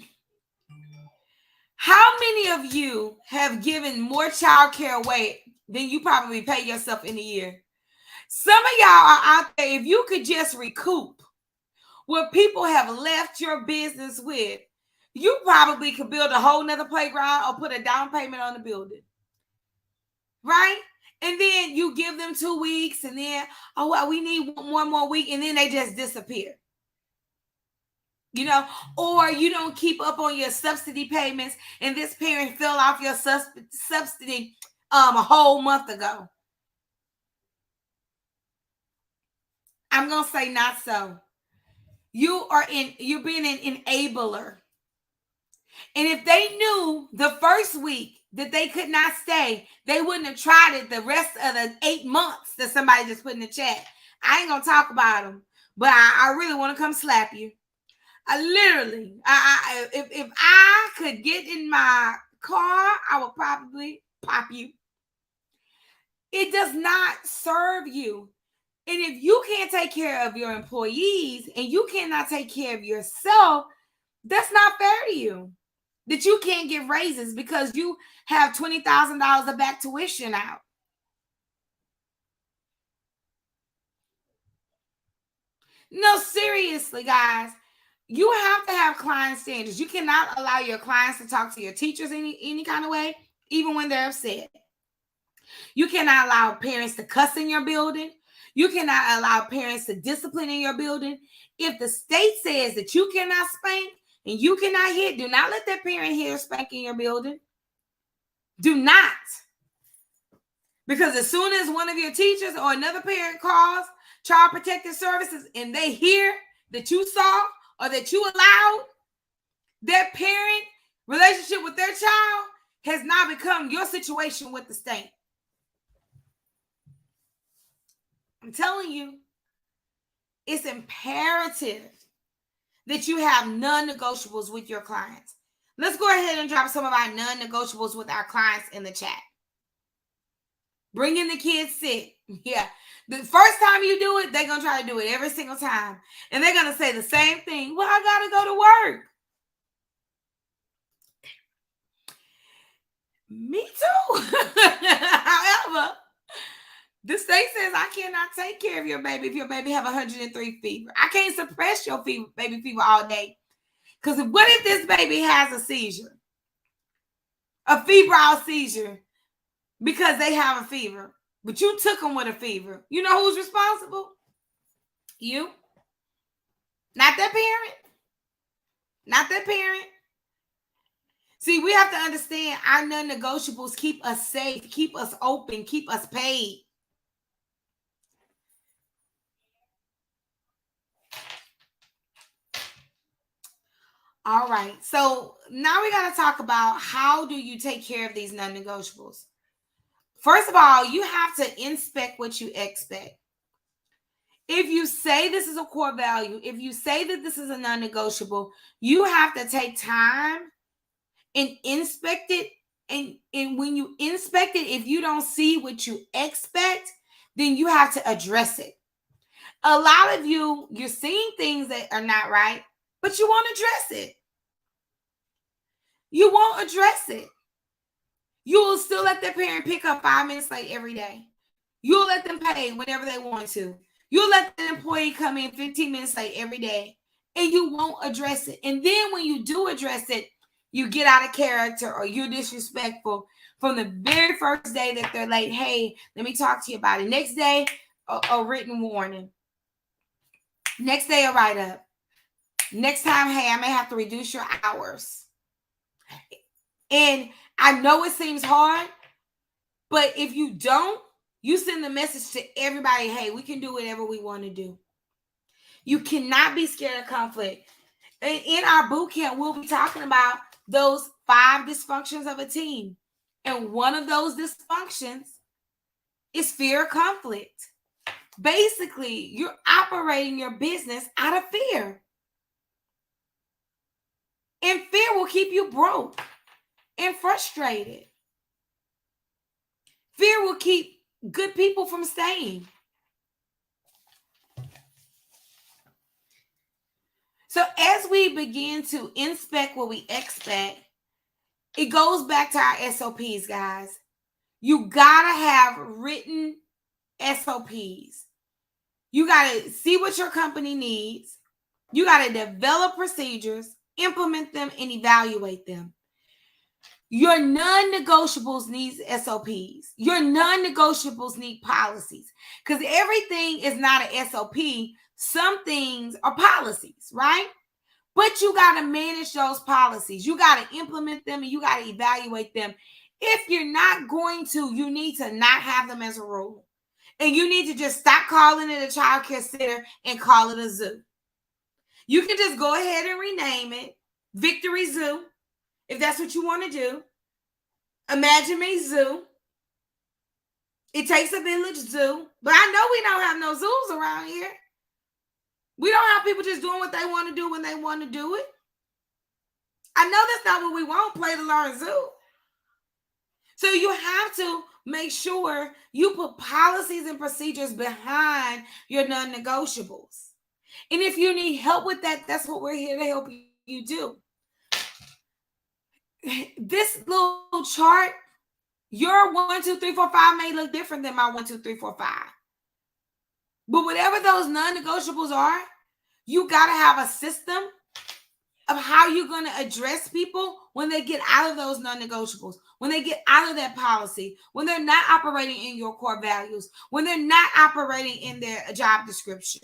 How many of you have given more child care away than you probably pay yourself in a year? Some of y'all are out there, if you could just recoup what people have left your business with, you probably could build a whole nother playground or put a down payment on the building. Right? And then you give them 2 weeks and then, oh, well, we need one more week, and then they just disappear. You know, or you don't keep up on your subsidy payments, and this parent fell off your subsidy a whole month ago. I'm gonna say not so. You're being an enabler. And if they knew the first week that they could not stay, they wouldn't have tried it the rest of the 8 months that somebody just put in the chat. I ain't gonna talk about them, but I really want to come slap you. If I could get in my car, I would probably pop you. It does not serve you. And if you can't take care of your employees and you cannot take care of yourself, that's not fair to you. That you can't get raises because you have $20,000 of back tuition out. No, seriously, guys. You have to have client standards. You cannot allow your clients to talk to your teachers any kind of way, even when they're upset. You cannot allow parents to cuss in your building. You cannot allow parents to discipline in your building. If the state says that you cannot spank and you cannot hit, do not let that parent hit or spank in your building. Do not. Because as soon as one of your teachers or another parent calls Child Protective Services and they hear that you saw or that you allowed, their parent relationship with their child has now become your situation with the state. I'm telling you, it's imperative that you have non-negotiables with your clients. Let's go ahead and drop some of our non-negotiables with our clients in the chat. Bring in the kids sit. Yeah. The first time you do it, they're going to try to do it every single time. And they're going to say the same thing. Well, I got to go to work. Me too. However, the state says I cannot take care of your baby if your baby have 103 fever. I can't suppress your baby fever all day. Because what if this baby has a seizure? A febrile seizure because they have a fever. But you took them with a fever. You know who's responsible? You. Not that parent. Not that parent. See, we have to understand our non-negotiables keep us safe, keep us open, keep us paid. All right. So now we got to talk about how do you take care of these non-negotiables. First of all, you have to inspect what you expect. If you say this is a core value, if you say that this is a non-negotiable, you have to take time and inspect it. And when you inspect it, if you don't see what you expect, then you have to address it. A lot of you're seeing things that are not right, but you won't address it. You won't address it. You will still let their parent pick up 5 minutes late every day. You'll let them pay whenever they want to. You'll let the employee come in 15 minutes late every day, and you won't address it. And then when you do address it, you get out of character or you're disrespectful from the very first day that they're late. Hey, let me talk to you about it. Next day, a written warning. Next day, a write-up. Next time, hey, I may have to reduce your hours. And I know it seems hard, but if you don't, you send the message to everybody, hey, we can do whatever we want to do. You cannot be scared of conflict. And in our boot camp, we'll be talking about those 5 dysfunctions of a team. And one of those dysfunctions is fear of conflict. Basically, you're operating your business out of fear. And fear will keep you broke and frustrated. Fear will keep good people from staying. So as we begin to inspect what we expect, it goes back to our SOPs, guys. You gotta have written SOPs. You gotta see what your company needs. You gotta develop procedures, implement them, and evaluate them. Your non-negotiables need SOPs. Your non-negotiables need policies. Because everything is not an SOP. Some things are policies, right? But you got to manage those policies. You got to implement them and you got to evaluate them. If you're not going to, you need to not have them as a rule. And you need to just stop calling it a child care center and call it a zoo. You can just go ahead and rename it Victory Zoo, if that's what you want to do. Imagine Me Zoo. It takes a village zoo. But I know we don't have no zoos around here. We don't have people just doing what they want to do when they want to do it. I know that's not what we want, play to learn zoo. So you have to make sure you put policies and procedures behind your non-negotiables. And if you need help with that, that's what we're here to help you do. This little chart, your 1, 2, 3, 4, 5 may look different than my 1, 2, 3, 4, 5. But whatever those non-negotiables are, you got to have a system of how you're going to address people when they get out of those non-negotiables, when they get out of that policy, when they're not operating in your core values, when they're not operating in their job description.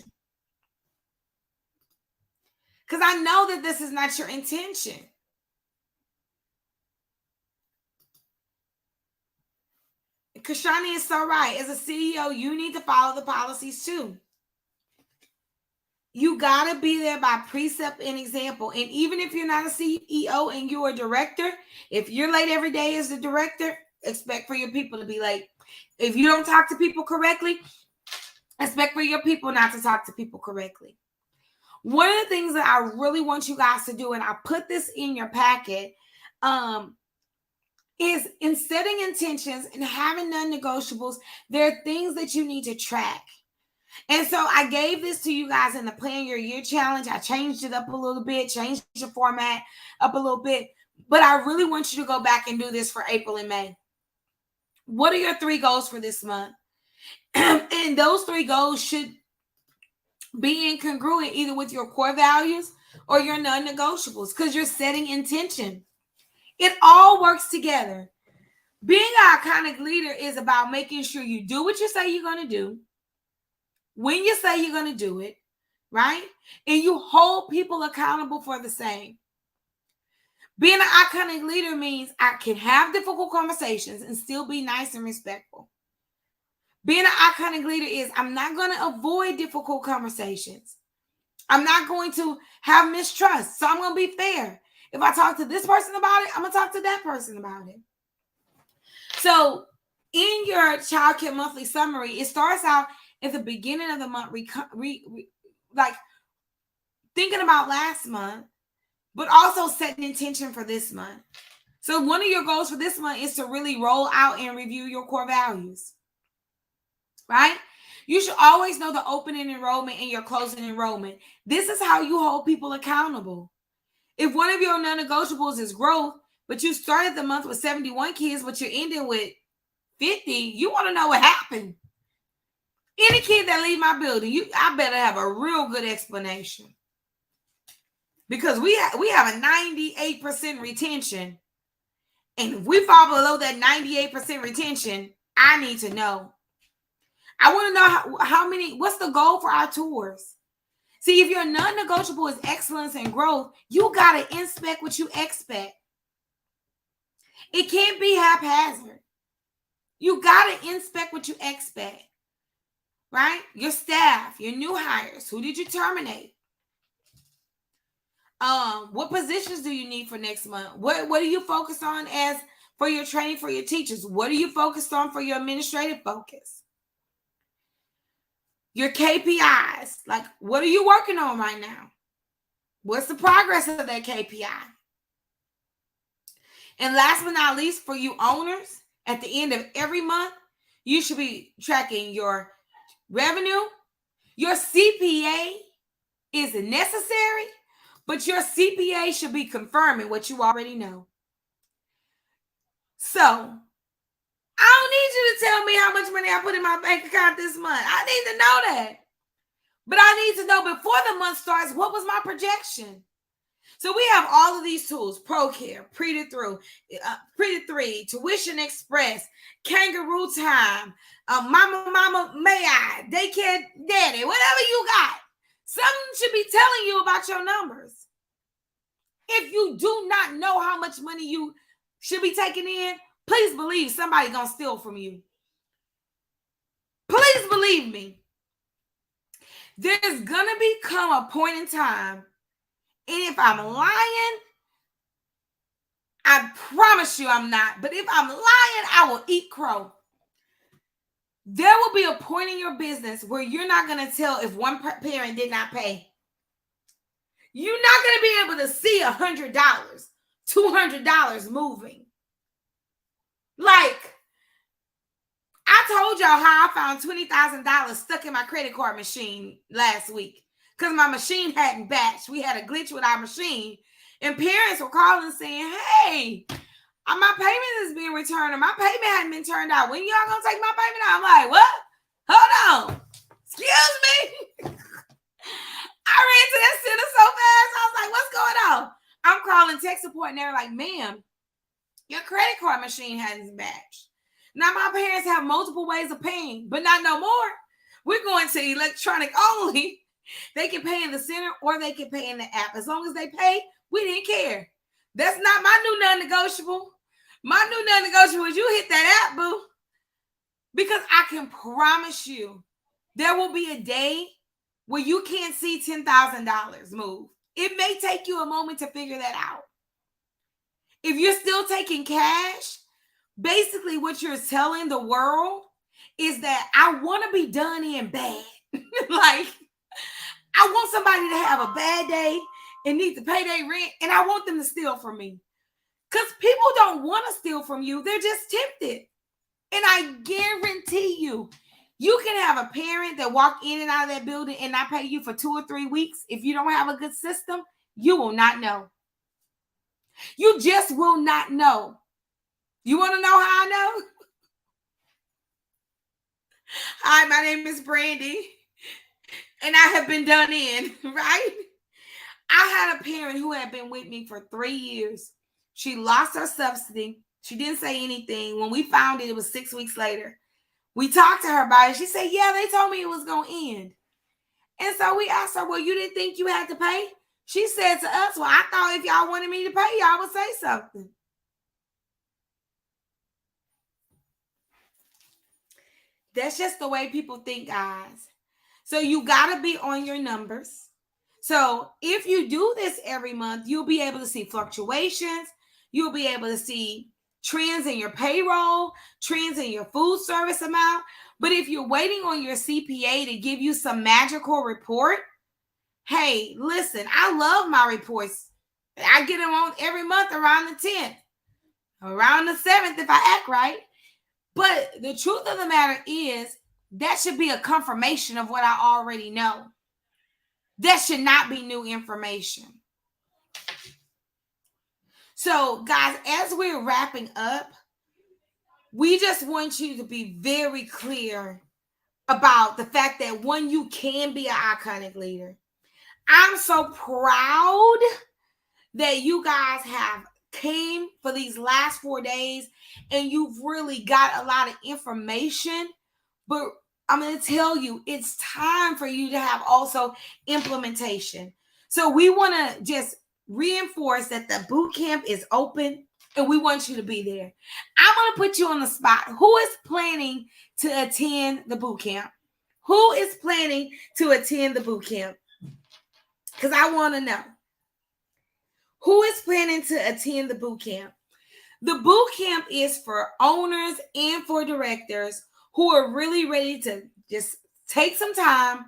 Because I know that this is not your intention. Kashani is so right. As a CEO, you need to follow the policies too. You got to be there by precept and example. And even if you're not a CEO and you're a director, if you're late every day as the director, expect for your people to be late. If you don't talk to people correctly, expect for your people not to talk to people correctly. One of the things that I really want you guys to do, and I put this in your packet, is in setting intentions and having non-negotiables, there are things that you need to track. And so I gave this to you guys in the Plan Your Year Challenge. I changed it up a little bit, changed the format up a little bit, but I really want you to go back and do this for April and May. What are your 3 goals for this month? And those 3 goals should be incongruent either with your core values or your non-negotiables, because you're setting intention. It all works together. Being an iconic leader is about making sure you do what you say you're going to do, when you say you're going to do it, right? And you hold people accountable for the same. Being an iconic leader means I can have difficult conversations and still be nice and respectful. Being an iconic leader is I'm not going to avoid difficult conversations. I'm not going to have mistrust. So I'm going to be fair. If I talk to this person about it, I'm going to talk to that person about it. So in your childcare monthly summary, it starts out at the beginning of the month, like thinking about last month, but also setting intention for this month. So one of your goals for this month is to really roll out and review your core values, right? You should always know the opening enrollment and your closing enrollment. This is how you hold people accountable. If one of your non-negotiables is growth, but you started the month with 71 kids, but you're ending with 50, you want to know what happened. Any kid that leave my building, I better have a real good explanation. Because we have a 98% retention. And if we fall below that 98% retention, I need to know. I want to know how many, what's the goal for our tours? See, if your non-negotiable is excellence and growth, you got to inspect what you expect. It can't be haphazard. You got to inspect what you expect, right? Your staff, your new hires, who did you terminate? What positions do you need for next month? What are you focused on as for your training for your teachers? What are you focused on for your administrative focus? Your KPIs, like what are you working on right now? What's the progress of that KPI? And last but not least, for you owners, at the end of every month, you should be tracking your revenue. Your CPA is necessary, but your CPA should be confirming what you already know. So, I don't need you to tell me how much money I put in my bank account this month. I need to know that. But I need to know before the month starts, what was my projection? So we have all of these tools: ProCare, Pre-to-3, Tuition Express, Kangaroo Time, Mama, May I, Daycare Daddy, whatever you got. Something should be telling you about your numbers. If you do not know how much money you should be taking in, please believe somebody's going to steal from you. Please believe me. There's going to become a point in time, and if I'm lying, I promise you I'm not, but if I'm lying, I will eat crow. There will be a point in your business where you're not going to tell if one parent did not pay. You're not going to be able to see $100, $200 moving. Like, I told y'all how I found $20,000 stuck in my credit card machine last week because my machine hadn't batched. We had a glitch with our machine, and parents were calling saying, hey, my payment is being returned, or my payment hadn't been turned out. When y'all gonna take my payment out? I'm like, what? Hold on. Excuse me. I ran to that center so fast. I was like, what's going on? I'm calling tech support, and they're like, ma'am, your credit card machine hasn't batched. Now, my parents have multiple ways of paying, but not no more. We're going to electronic only. They can pay in the center or they can pay in the app. As long as they pay, we didn't care. That's not my new non-negotiable. My new non-negotiable is you hit that app, boo. Because I can promise you, there will be a day where you can't see $10,000 move. It may take you a moment to figure that out. If you're still taking cash, basically what you're telling the world is that I want to be done in bad. Like, I want somebody to have a bad day and need to pay their rent, and I want them to steal from me. Because people don't want to steal from you. They're just tempted. And I guarantee you, you can have a parent that walk in and out of that building and not pay you for 2 or 3 weeks. If you don't have a good system, you will not know. You just will not know. You want to know how I know? Hi, my name is Brandy, and I have been done in, right? I had a parent who had been with me for 3 years. She lost her subsidy. She didn't say anything. When we found it, it was 6 weeks later. We talked to her about it. She said, yeah, they told me it was going to end. And so we asked her, well, you didn't think you had to pay? She said to us, well, I thought if y'all wanted me to pay, y'all would say something. That's just the way people think, guys. So you got to be on your numbers. So if you do this every month, you'll be able to see fluctuations. You'll be able to see trends in your payroll, trends in your food service amount. But if you're waiting on your CPA to give you some magical report, hey, listen, I love my reports. I get them on every month around the 10th, around the 7th if I act right. But the truth of the matter is that should be a confirmation of what I already know. That should not be new information. So, guys, as we're wrapping up, we just want you to be very clear about the fact that, one, you can be an iconic leader. I'm so proud that you guys have came for these last 4 days and you've really got a lot of information. But I'm going to tell you, it's time for you to have also implementation. So we want to just reinforce that the boot camp is open and we want you to be there. I'm going to put you on the spot. Who is planning to attend the boot camp? Who is planning to attend the boot camp? Because I want to know. Who is planning to attend the boot camp? The boot camp is for owners and for directors who are really ready to just take some time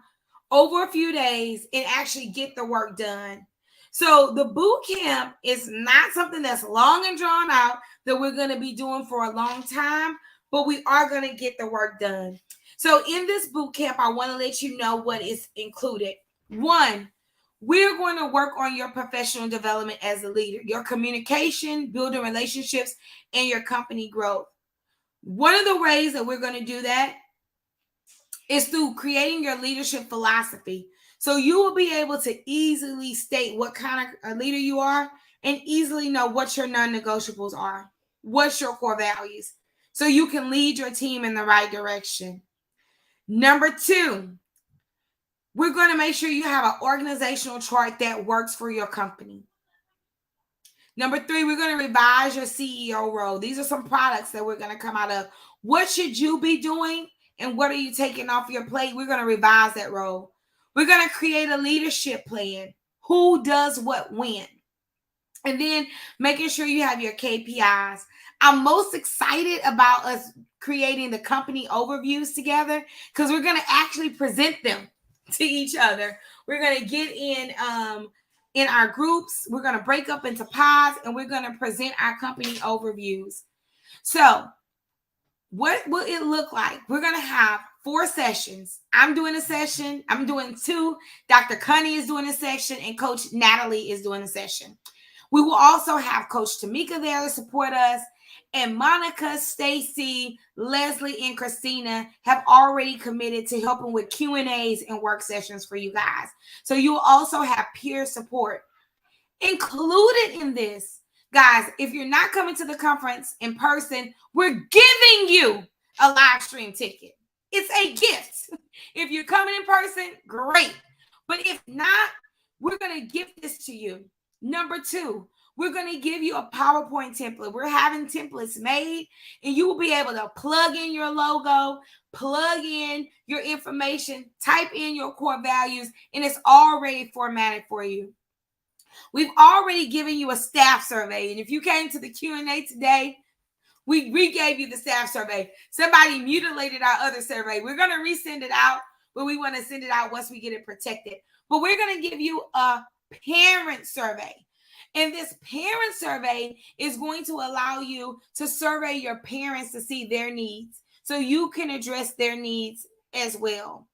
over a few days and actually get the work done. So the boot camp is not something that's long and drawn out that we're going to be doing for a long time, but we are going to get the work done. So in this boot camp, I want to let you know what is included. 1, we're going to work on your professional development as a leader, your communication, building relationships, and your company growth. One of the ways that we're going to do that is through creating your leadership philosophy. So you will be able to easily state what kind of a leader you are and easily know what your non-negotiables are, what's your core values, so you can lead your team in the right direction. Number 2, we're going to make sure you have an organizational chart that works for your company. Number 3, we're going to revise your CEO role. These are some products that we're going to come out of. What should you be doing and what are you taking off your plate? We're going to revise that role. We're going to create a leadership plan. Who does what when? And then making sure you have your KPIs. I'm most excited about us creating the company overviews together because we're going to actually present them to each other. We're going to get in our groups. We're going to break up into pods and we're going to present our company overviews. So what will it look like? We're going to have 4 sessions. I'm doing a session. I'm doing 2. Dr. Cunny is doing a session and Coach Natalie is doing a session. We will also have Coach Tamika there to support us. And Monica, Stacy, Leslie, and Christina have already committed to helping with Q&As and work sessions for you guys. So you will also have peer support. Included in this, guys, if you're not coming to the conference in person, we're giving you a live stream ticket. It's a gift. If you're coming in person, great. But if not, we're going to give this to you. Number 2, we're going to give you a PowerPoint template. We're having templates made, and you will be able to plug in your logo, plug in your information, type in your core values, and it's already formatted for you. We've already given you a staff survey, and if you came to the Q&A today, we gave you the staff survey. Somebody mutilated our other survey. We're going to resend it out, but we want to send it out once we get it protected. But we're going to give you a parent survey. And this parent survey is going to allow you to survey your parents to see their needs so you can address their needs as well.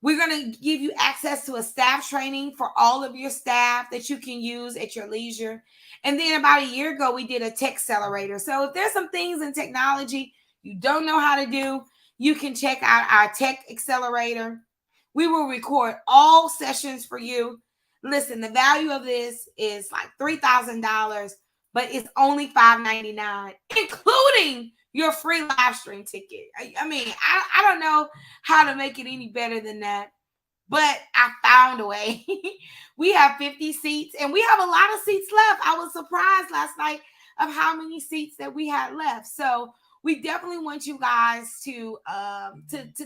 We're going to give you access to a staff training for all of your staff that you can use at your leisure. And then about a year ago, we did a tech accelerator. So if there's some things in technology you don't know how to do, you can check out our tech accelerator. We will record all sessions for you. Listen, the value of this is like $3,000, but it's only $599, including your free live stream ticket. I mean, I don't know how to make it any better than that, but I found a way. We have 50 seats, and we have a lot of seats left. I was surprised last night of how many seats that we had left. So we definitely want you guys to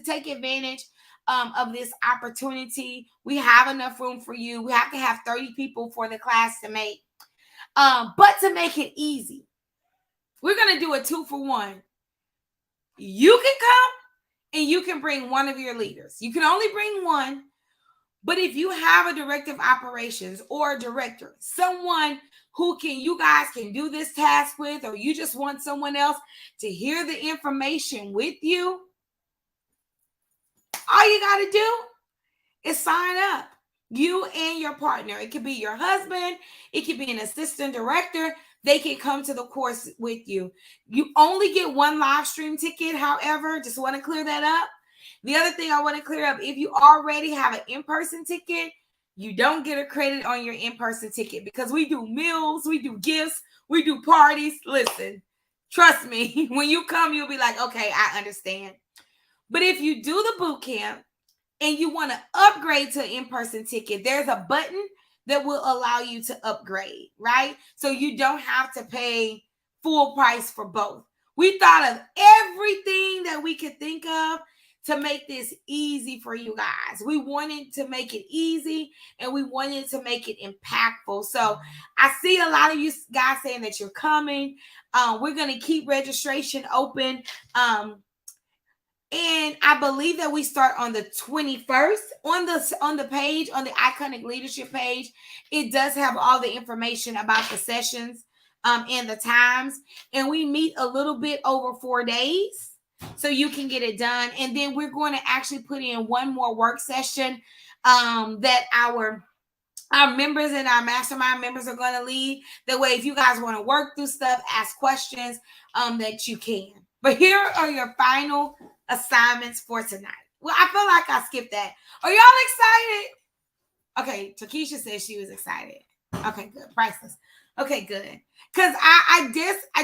take advantage of this opportunity. We have enough room for you. We have to have 30 people for the class to make. But to make it easy, we're going to do a 2-for-1. You can come and you can bring one of your leaders. You can only bring one. But if you have a director of operations or a director, someone who you guys can do this task with, or you just want someone else to hear the information with you, all you got to do is sign up. You and your partner. It could be your husband. It could be an assistant director. They can come to the course with you. You only get one live stream ticket, however. Just want to clear that up. The other thing I want to clear up, if you already have an in-person ticket, you don't get a credit on your in-person ticket because we do meals, we do gifts, we do parties. Listen, trust me, when you come, you'll be like, okay, I understand. But if you do the boot camp and you want to upgrade to an in-person ticket, there's a button that will allow you to upgrade, right? So you don't have to pay full price for both. We thought of everything that we could think of to make this easy for you guys. We wanted to make it easy and we wanted to make it impactful. So I see a lot of you guys saying that you're coming. We're going to keep registration open. And I believe that we start on the 21st on the page, on the Iconic Leadership page. It does have all the information about the sessions and the times. And we meet a little bit over 4 days so you can get it done. And then we're going to actually put in one more work session that our members and our mastermind members are going to lead. That way, if you guys want to work through stuff, ask questions, that you can. But here are your final assignments for tonight. Well, I feel like I skipped that. Are y'all excited? Okay, Takesha says she was excited. Okay, good. Priceless. Okay, good. Because I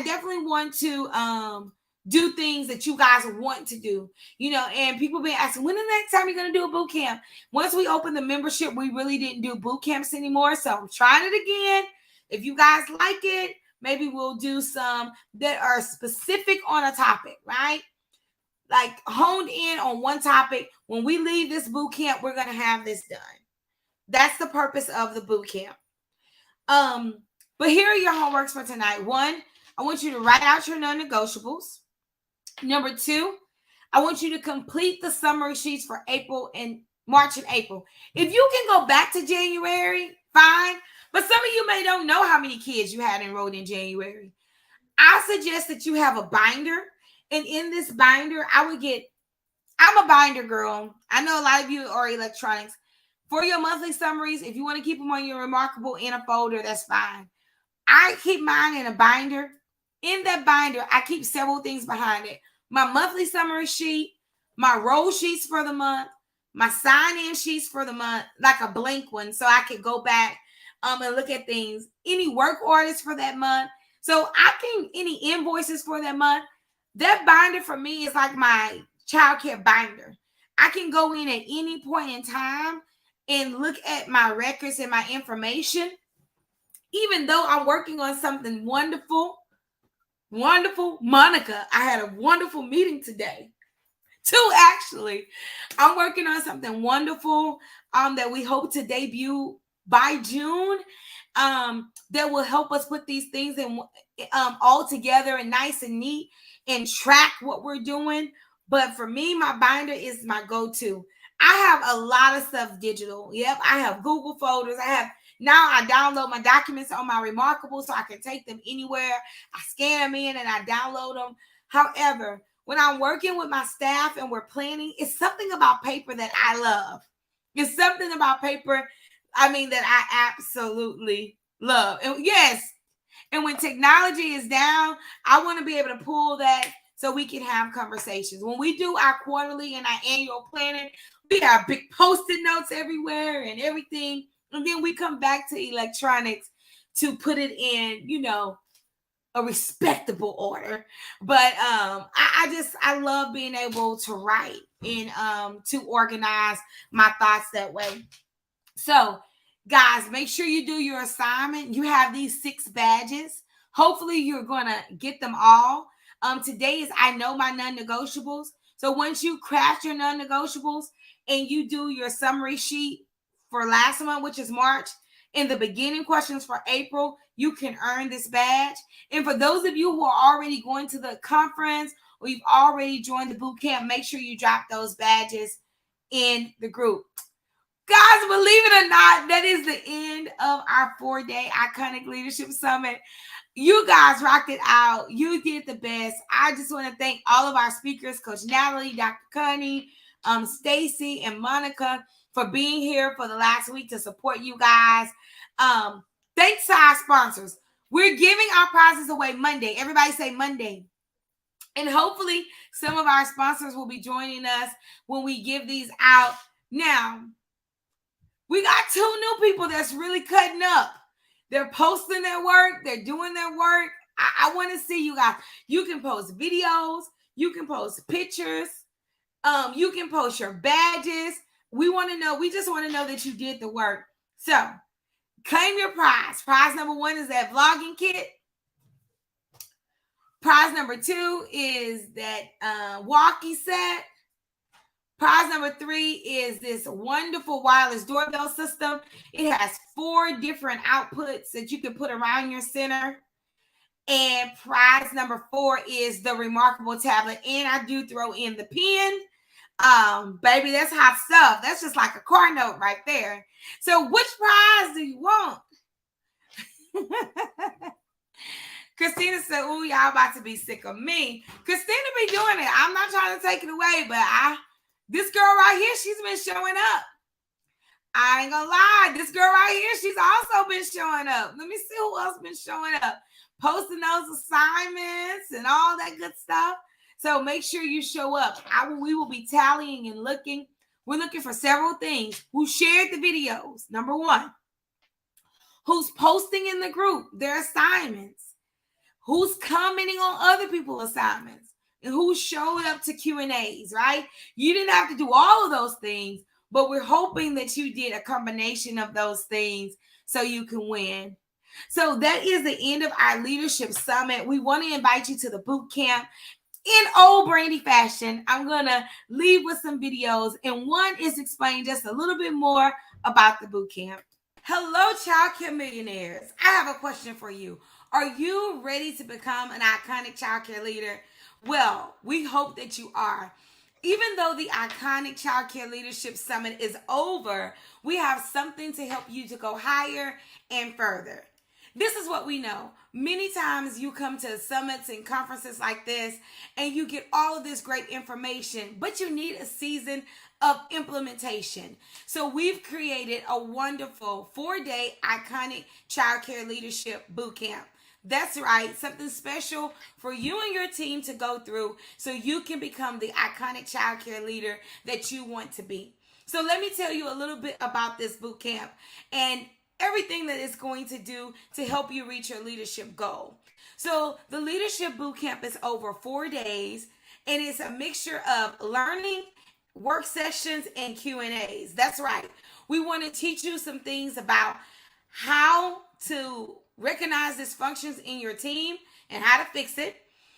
definitely want to do things that you guys want to do. You know, and people been asking, when the next time you're going to do a boot camp? Once we open the membership, we really didn't do boot camps anymore. So I'm trying it again. If you guys like it, maybe we'll do some that are specific on a topic, right? Like honed in on one topic. When we leave this boot camp, we're going to have this done. That's the purpose of the boot camp. But here are your homeworks for tonight. 1, I want you to write out your non-negotiables. Number 2, I want you to complete the summary sheets for March and April. If you can go back to January, fine. But some of you may don't know how many kids you had enrolled in January. I suggest that you have a binder. And in this binder, I'm a binder girl. I know a lot of you are electronics. For your monthly summaries, if you want to keep them on your Remarkable in a folder, that's fine. I keep mine in a binder. In that binder, I keep several things behind it. My monthly summary sheet, my roll sheets for the month, my sign-in sheets for the month, like a blank one, so I can go back and look at things. Any work orders for that month. So any invoices for that month. That binder for me is like my childcare binder. I can go in at any point in time and look at my records and my information. Even though I'm working on something wonderful, Monica, I had a wonderful meeting today. 2, actually. I'm working on something wonderful that we hope to debut by June that will help us put these things in all together and nice and neat and track what we're doing. But for me, my binder is my go-to. I have a lot of stuff digital. Yep, I have Google folders. I have Now I download my documents on my Remarkable so I can take them anywhere. I scan them in and I download them. However, when I'm working with my staff and we're planning, it's something about paper that I love. It's something about paper, that I absolutely love. And yes, and when technology is down, I want to be able to pull that so we can have conversations. When we do our quarterly and our annual planning, we have big Post-it notes everywhere and everything. And then we come back to electronics to put it in, a respectable order. But I love being able to write and to organize my thoughts that way. So guys, make sure you do your assignment. You have these 6 badges. Hopefully you're going to get them all. Today is I know my non-negotiables. So once you craft your non-negotiables and you do your summary sheet for last month, which is March, in the beginning questions for April, you can earn this badge. And for those of you who are already going to the conference or you've already joined the boot camp, make sure you drop those badges in the group. Guys, believe it or not, that is the end of our 4-day Iconic Leadership Summit. You guys rocked it out. You did the best. I just want to thank all of our speakers, Coach Natalie, Dr. Connie, Stacy, and Monica for being here for the last week to support you guys. Thanks to our sponsors. We're giving our prizes away Monday. Everybody say Monday. And hopefully some of our sponsors will be joining us when we give these out. Now, we got 2 new people that's really cutting up. They're posting their work. They're doing their work. I want to see you guys. You can post videos. You can post pictures. You can post your badges. We want to know. We just want to know that you did the work. So claim your prize. Prize number 1 is that vlogging kit. Prize number 2 is that walkie set. Prize number 3 is this wonderful wireless doorbell system. It has 4 different outputs that you can put around your center. And prize number 4 is the Remarkable tablet. And I do throw in the pen. Baby, that's hot stuff. That's just like a car note right there. So which prize do you want? Christina said, "Ooh, y'all about to be sick of me." Christina be doing it. I'm not trying to take it away, but this girl right here, she's been showing up. I ain't gonna lie. This girl right here, she's also been showing up. Let me see who else been showing up. Posting those assignments and all that good stuff. So make sure you show up. We will be tallying and looking. We're looking for several things. Who shared the videos? Number 1. Who's posting in the group their assignments? Who's commenting on other people's assignments? And who showed up to Q&As, right? You didn't have to do all of those things, but we're hoping that you did a combination of those things so you can win. So that is the end of our Leadership Summit. We want to invite you to the boot camp. In old Brandy fashion, I'm going to leave with some videos, and one is explaining just a little bit more about the boot camp. Hello, childcare millionaires. I have a question for you. Are you ready to become an iconic childcare leader? Well, we hope that you are. Even though the Iconic Childcare Leadership Summit is over, we have something to help you to go higher and further. This is what we know. Many times you come to summits and conferences like this and you get all of this great information, but you need a season of implementation. So we've created a wonderful 4-day Iconic Childcare Leadership Bootcamp. That's right, something special for you and your team to go through so you can become the iconic childcare leader that you want to be. So let me tell you a little bit about this boot camp and everything that it's going to do to help you reach your leadership goal. So the leadership boot camp is over 4 days, and it's a mixture of learning, work sessions, and Q&As. That's right. We want to teach you some things about how to recognize dysfunctions in your team and how to fix it,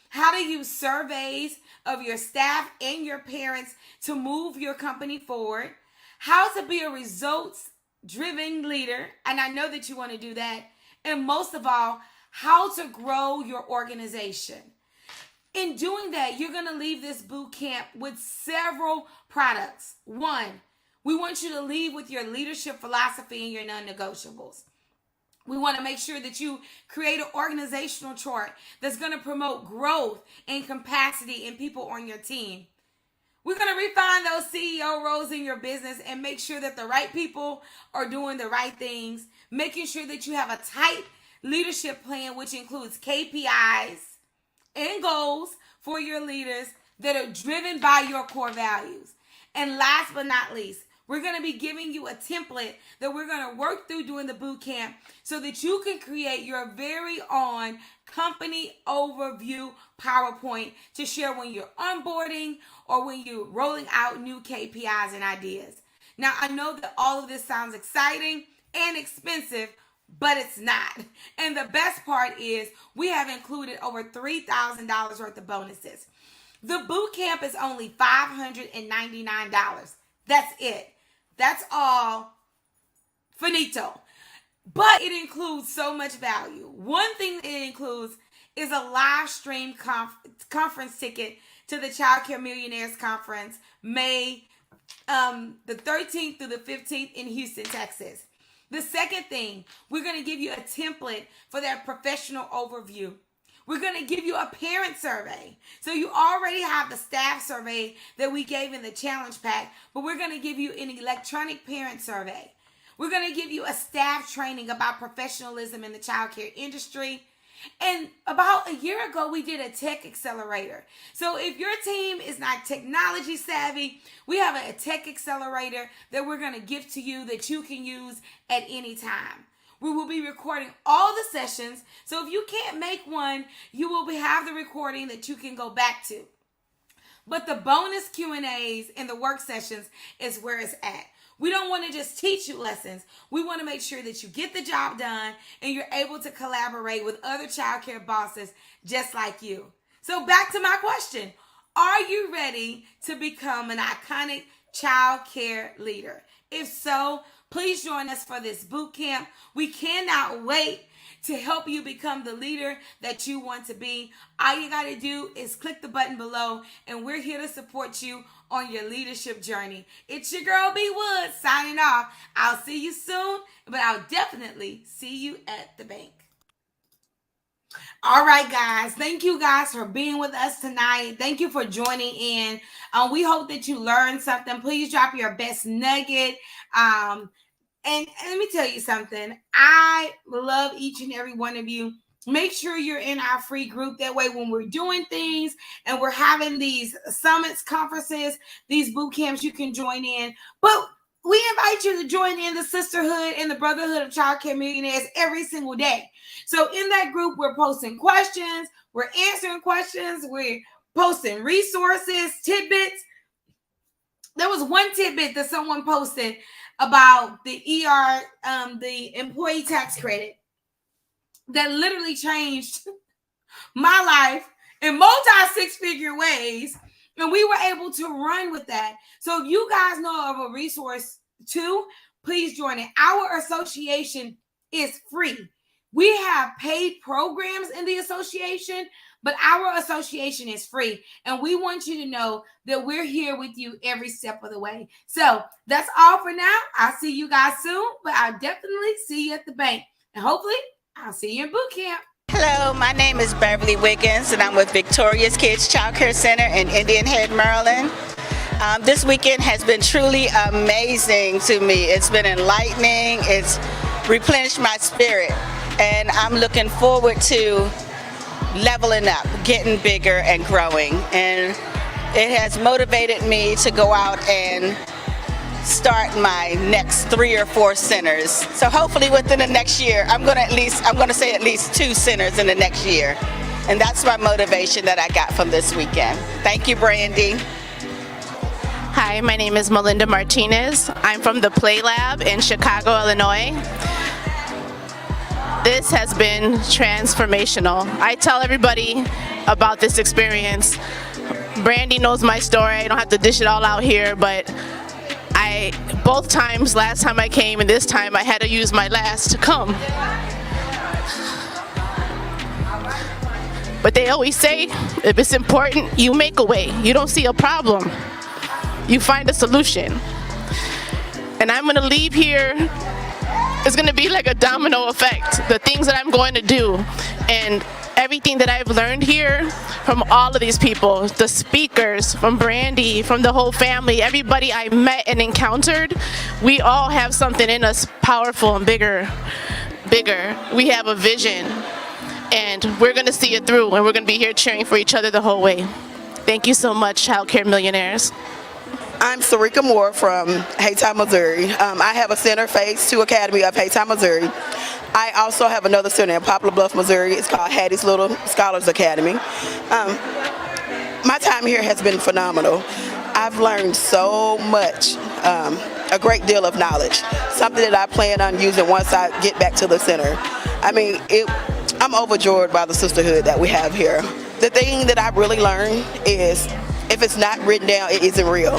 how to use surveys of your staff and your parents to move your company forward, how to be a results-driven leader, and I know that you want to do that, and most of all, how to grow your organization. In doing that, you're going to leave this boot camp with several products. 1, we want you to leave with your leadership philosophy and your non-negotiables. We want to make sure that you create an organizational chart that's going to promote growth and capacity in people on your team. We're going to refine those CEO roles in your business and make sure that the right people are doing the right things, making sure that you have a tight leadership plan, which includes KPIs and goals for your leaders that are driven by your core values. And last but not least, we're going to be giving you a template that we're going to work through during the boot camp so that you can create your very own company overview PowerPoint to share when you're onboarding or when you're rolling out new KPIs and ideas. Now, I know that all of this sounds exciting and expensive, but it's not. And the best part is we have included over $3,000 worth of bonuses. The boot camp is only $599. That's it. That's all finito. But it includes so much value. One thing it includes is a live stream conference ticket to the Childcare Millionaires Conference, May the 13th through the 15th in Houston, Texas. The second thing, we're going to give you a template for that professional overview. We're going to give you a parent survey. So you already have the staff survey that we gave in the challenge pack, but we're going to give you an electronic parent survey. We're going to give you a staff training about professionalism in the childcare industry. And about a year ago, we did a tech accelerator. So if your team is not technology savvy, we have a tech accelerator that we're going to give to you that you can use at any time. We will be recording all the sessions. So if you can't make one, you will have the recording that you can go back to. But the bonus Q&As and the work sessions is where it's at. We don't want to just teach you lessons. We want to make sure that you get the job done and you're able to collaborate with other childcare bosses just like you. So back to my question. Are you ready to become an iconic childcare leader? If so, please join us for this boot camp. We cannot wait to help you become the leader that you want to be. All you got to do is click the button below, and we're here to support you on your leadership journey. It's your girl, B. Woods, signing off. I'll see you soon, but I'll definitely see you at the bank. All right, guys. Thank you guys for being with us tonight. Thank you for joining in. We hope that you learned something. Please drop your best nugget. And let me tell you something. I love each and every one of you. Make sure you're in our free group. That way, when we're doing things and we're having these summits, conferences, these boot camps, you can join in. But we invite you to join in the sisterhood and the brotherhood of childcare millionaires every single day. So in that group, we're posting questions, we're answering questions, we're posting resources, tidbits. There was one tidbit that someone posted about the the employee tax credit that literally changed my life in multi-six-figure ways. And we were able to run with that. So if you guys know of a resource too, please join it. Our association is free. We have paid programs in the association, but our association is free. And we want you to know that we're here with you every step of the way. So that's all for now. I'll see you guys soon, but I'll definitely see you at the bank. And hopefully I'll see you in boot camp. Hello, my name is Beverly Wiggins, and I'm with Victoria's Kids Child Care Center in Indian Head, Maryland. This weekend has been truly amazing to me. It's been enlightening. It's replenished my spirit, and I'm looking forward to leveling up, getting bigger and growing. And it has motivated me to go out and start my next 3 or 4 centers. So hopefully within the next year, I'm going to say at least 2 centers in the next year. And that's my motivation that I got from this weekend. Thank you, Brandy. Hi, my name is Melinda Martinez. I'm from the Play Lab in Chicago, Illinois. This has been transformational. I tell everybody about this experience. Brandy knows my story. I don't have to dish it all out here, but both times, last time I came and this time, I had to use my last to come. But they always say, if it's important, you make a way. You don't see a problem, you find a solution. And I'm gonna leave here it's going to be like a domino effect. The things that I'm going to do and everything that I've learned here from all of these people, the speakers, from Brandy, from the whole family, everybody I met and encountered, we all have something in us powerful and bigger. We have a vision, and we're going to see it through, and we're going to be here cheering for each other the whole way. Thank you so much, Childcare Millionaires. I'm Sarika Moore from Haytown, Missouri. I have a center, Phase 2 Academy of Haytown, Missouri. I also have another center in Poplar Bluff, Missouri. It's called Hattie's Little Scholars Academy. My time here has been phenomenal. I've learned so much, a great deal of knowledge, something that I plan on using once I get back to the center. I mean, I'm overjoyed by the sisterhood that we have here. The thing that I really learned is if it's not written down, it isn't real.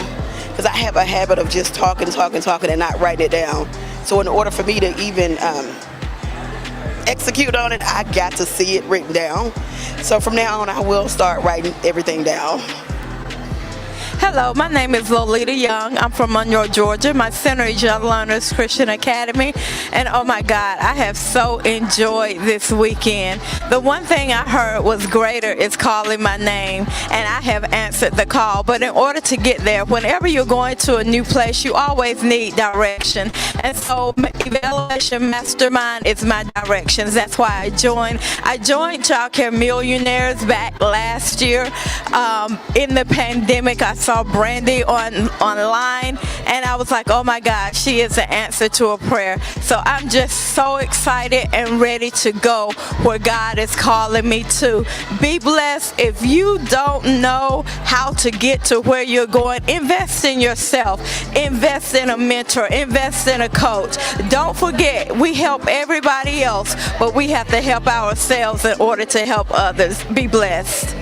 Because I have a habit of just talking and not writing it down. So in order for me to even execute on it, I got to see it written down. So from now on, I will start writing everything down. Hello, my name is Lolita Young. I'm from Monroe, Georgia. My center is Young Learners Christian Academy. And oh my God, I have so enjoyed this weekend. The one thing I heard was greater is calling my name, and I have answered the call. But in order to get there, whenever you're going to a new place, you always need direction. And so Evaluation Mastermind is my directions. That's why I joined. I joined Childcare Millionaires back last year. In the pandemic, I saw Brandy online, and I was like, oh my God, she is the answer to a prayer. So I'm just so excited and ready to go where God is calling me to. Be blessed. If you don't know how to get to where you're going, invest in yourself, invest in a mentor, invest in a coach. Don't forget, we help everybody else, but we have to help ourselves in order to help others. Be blessed.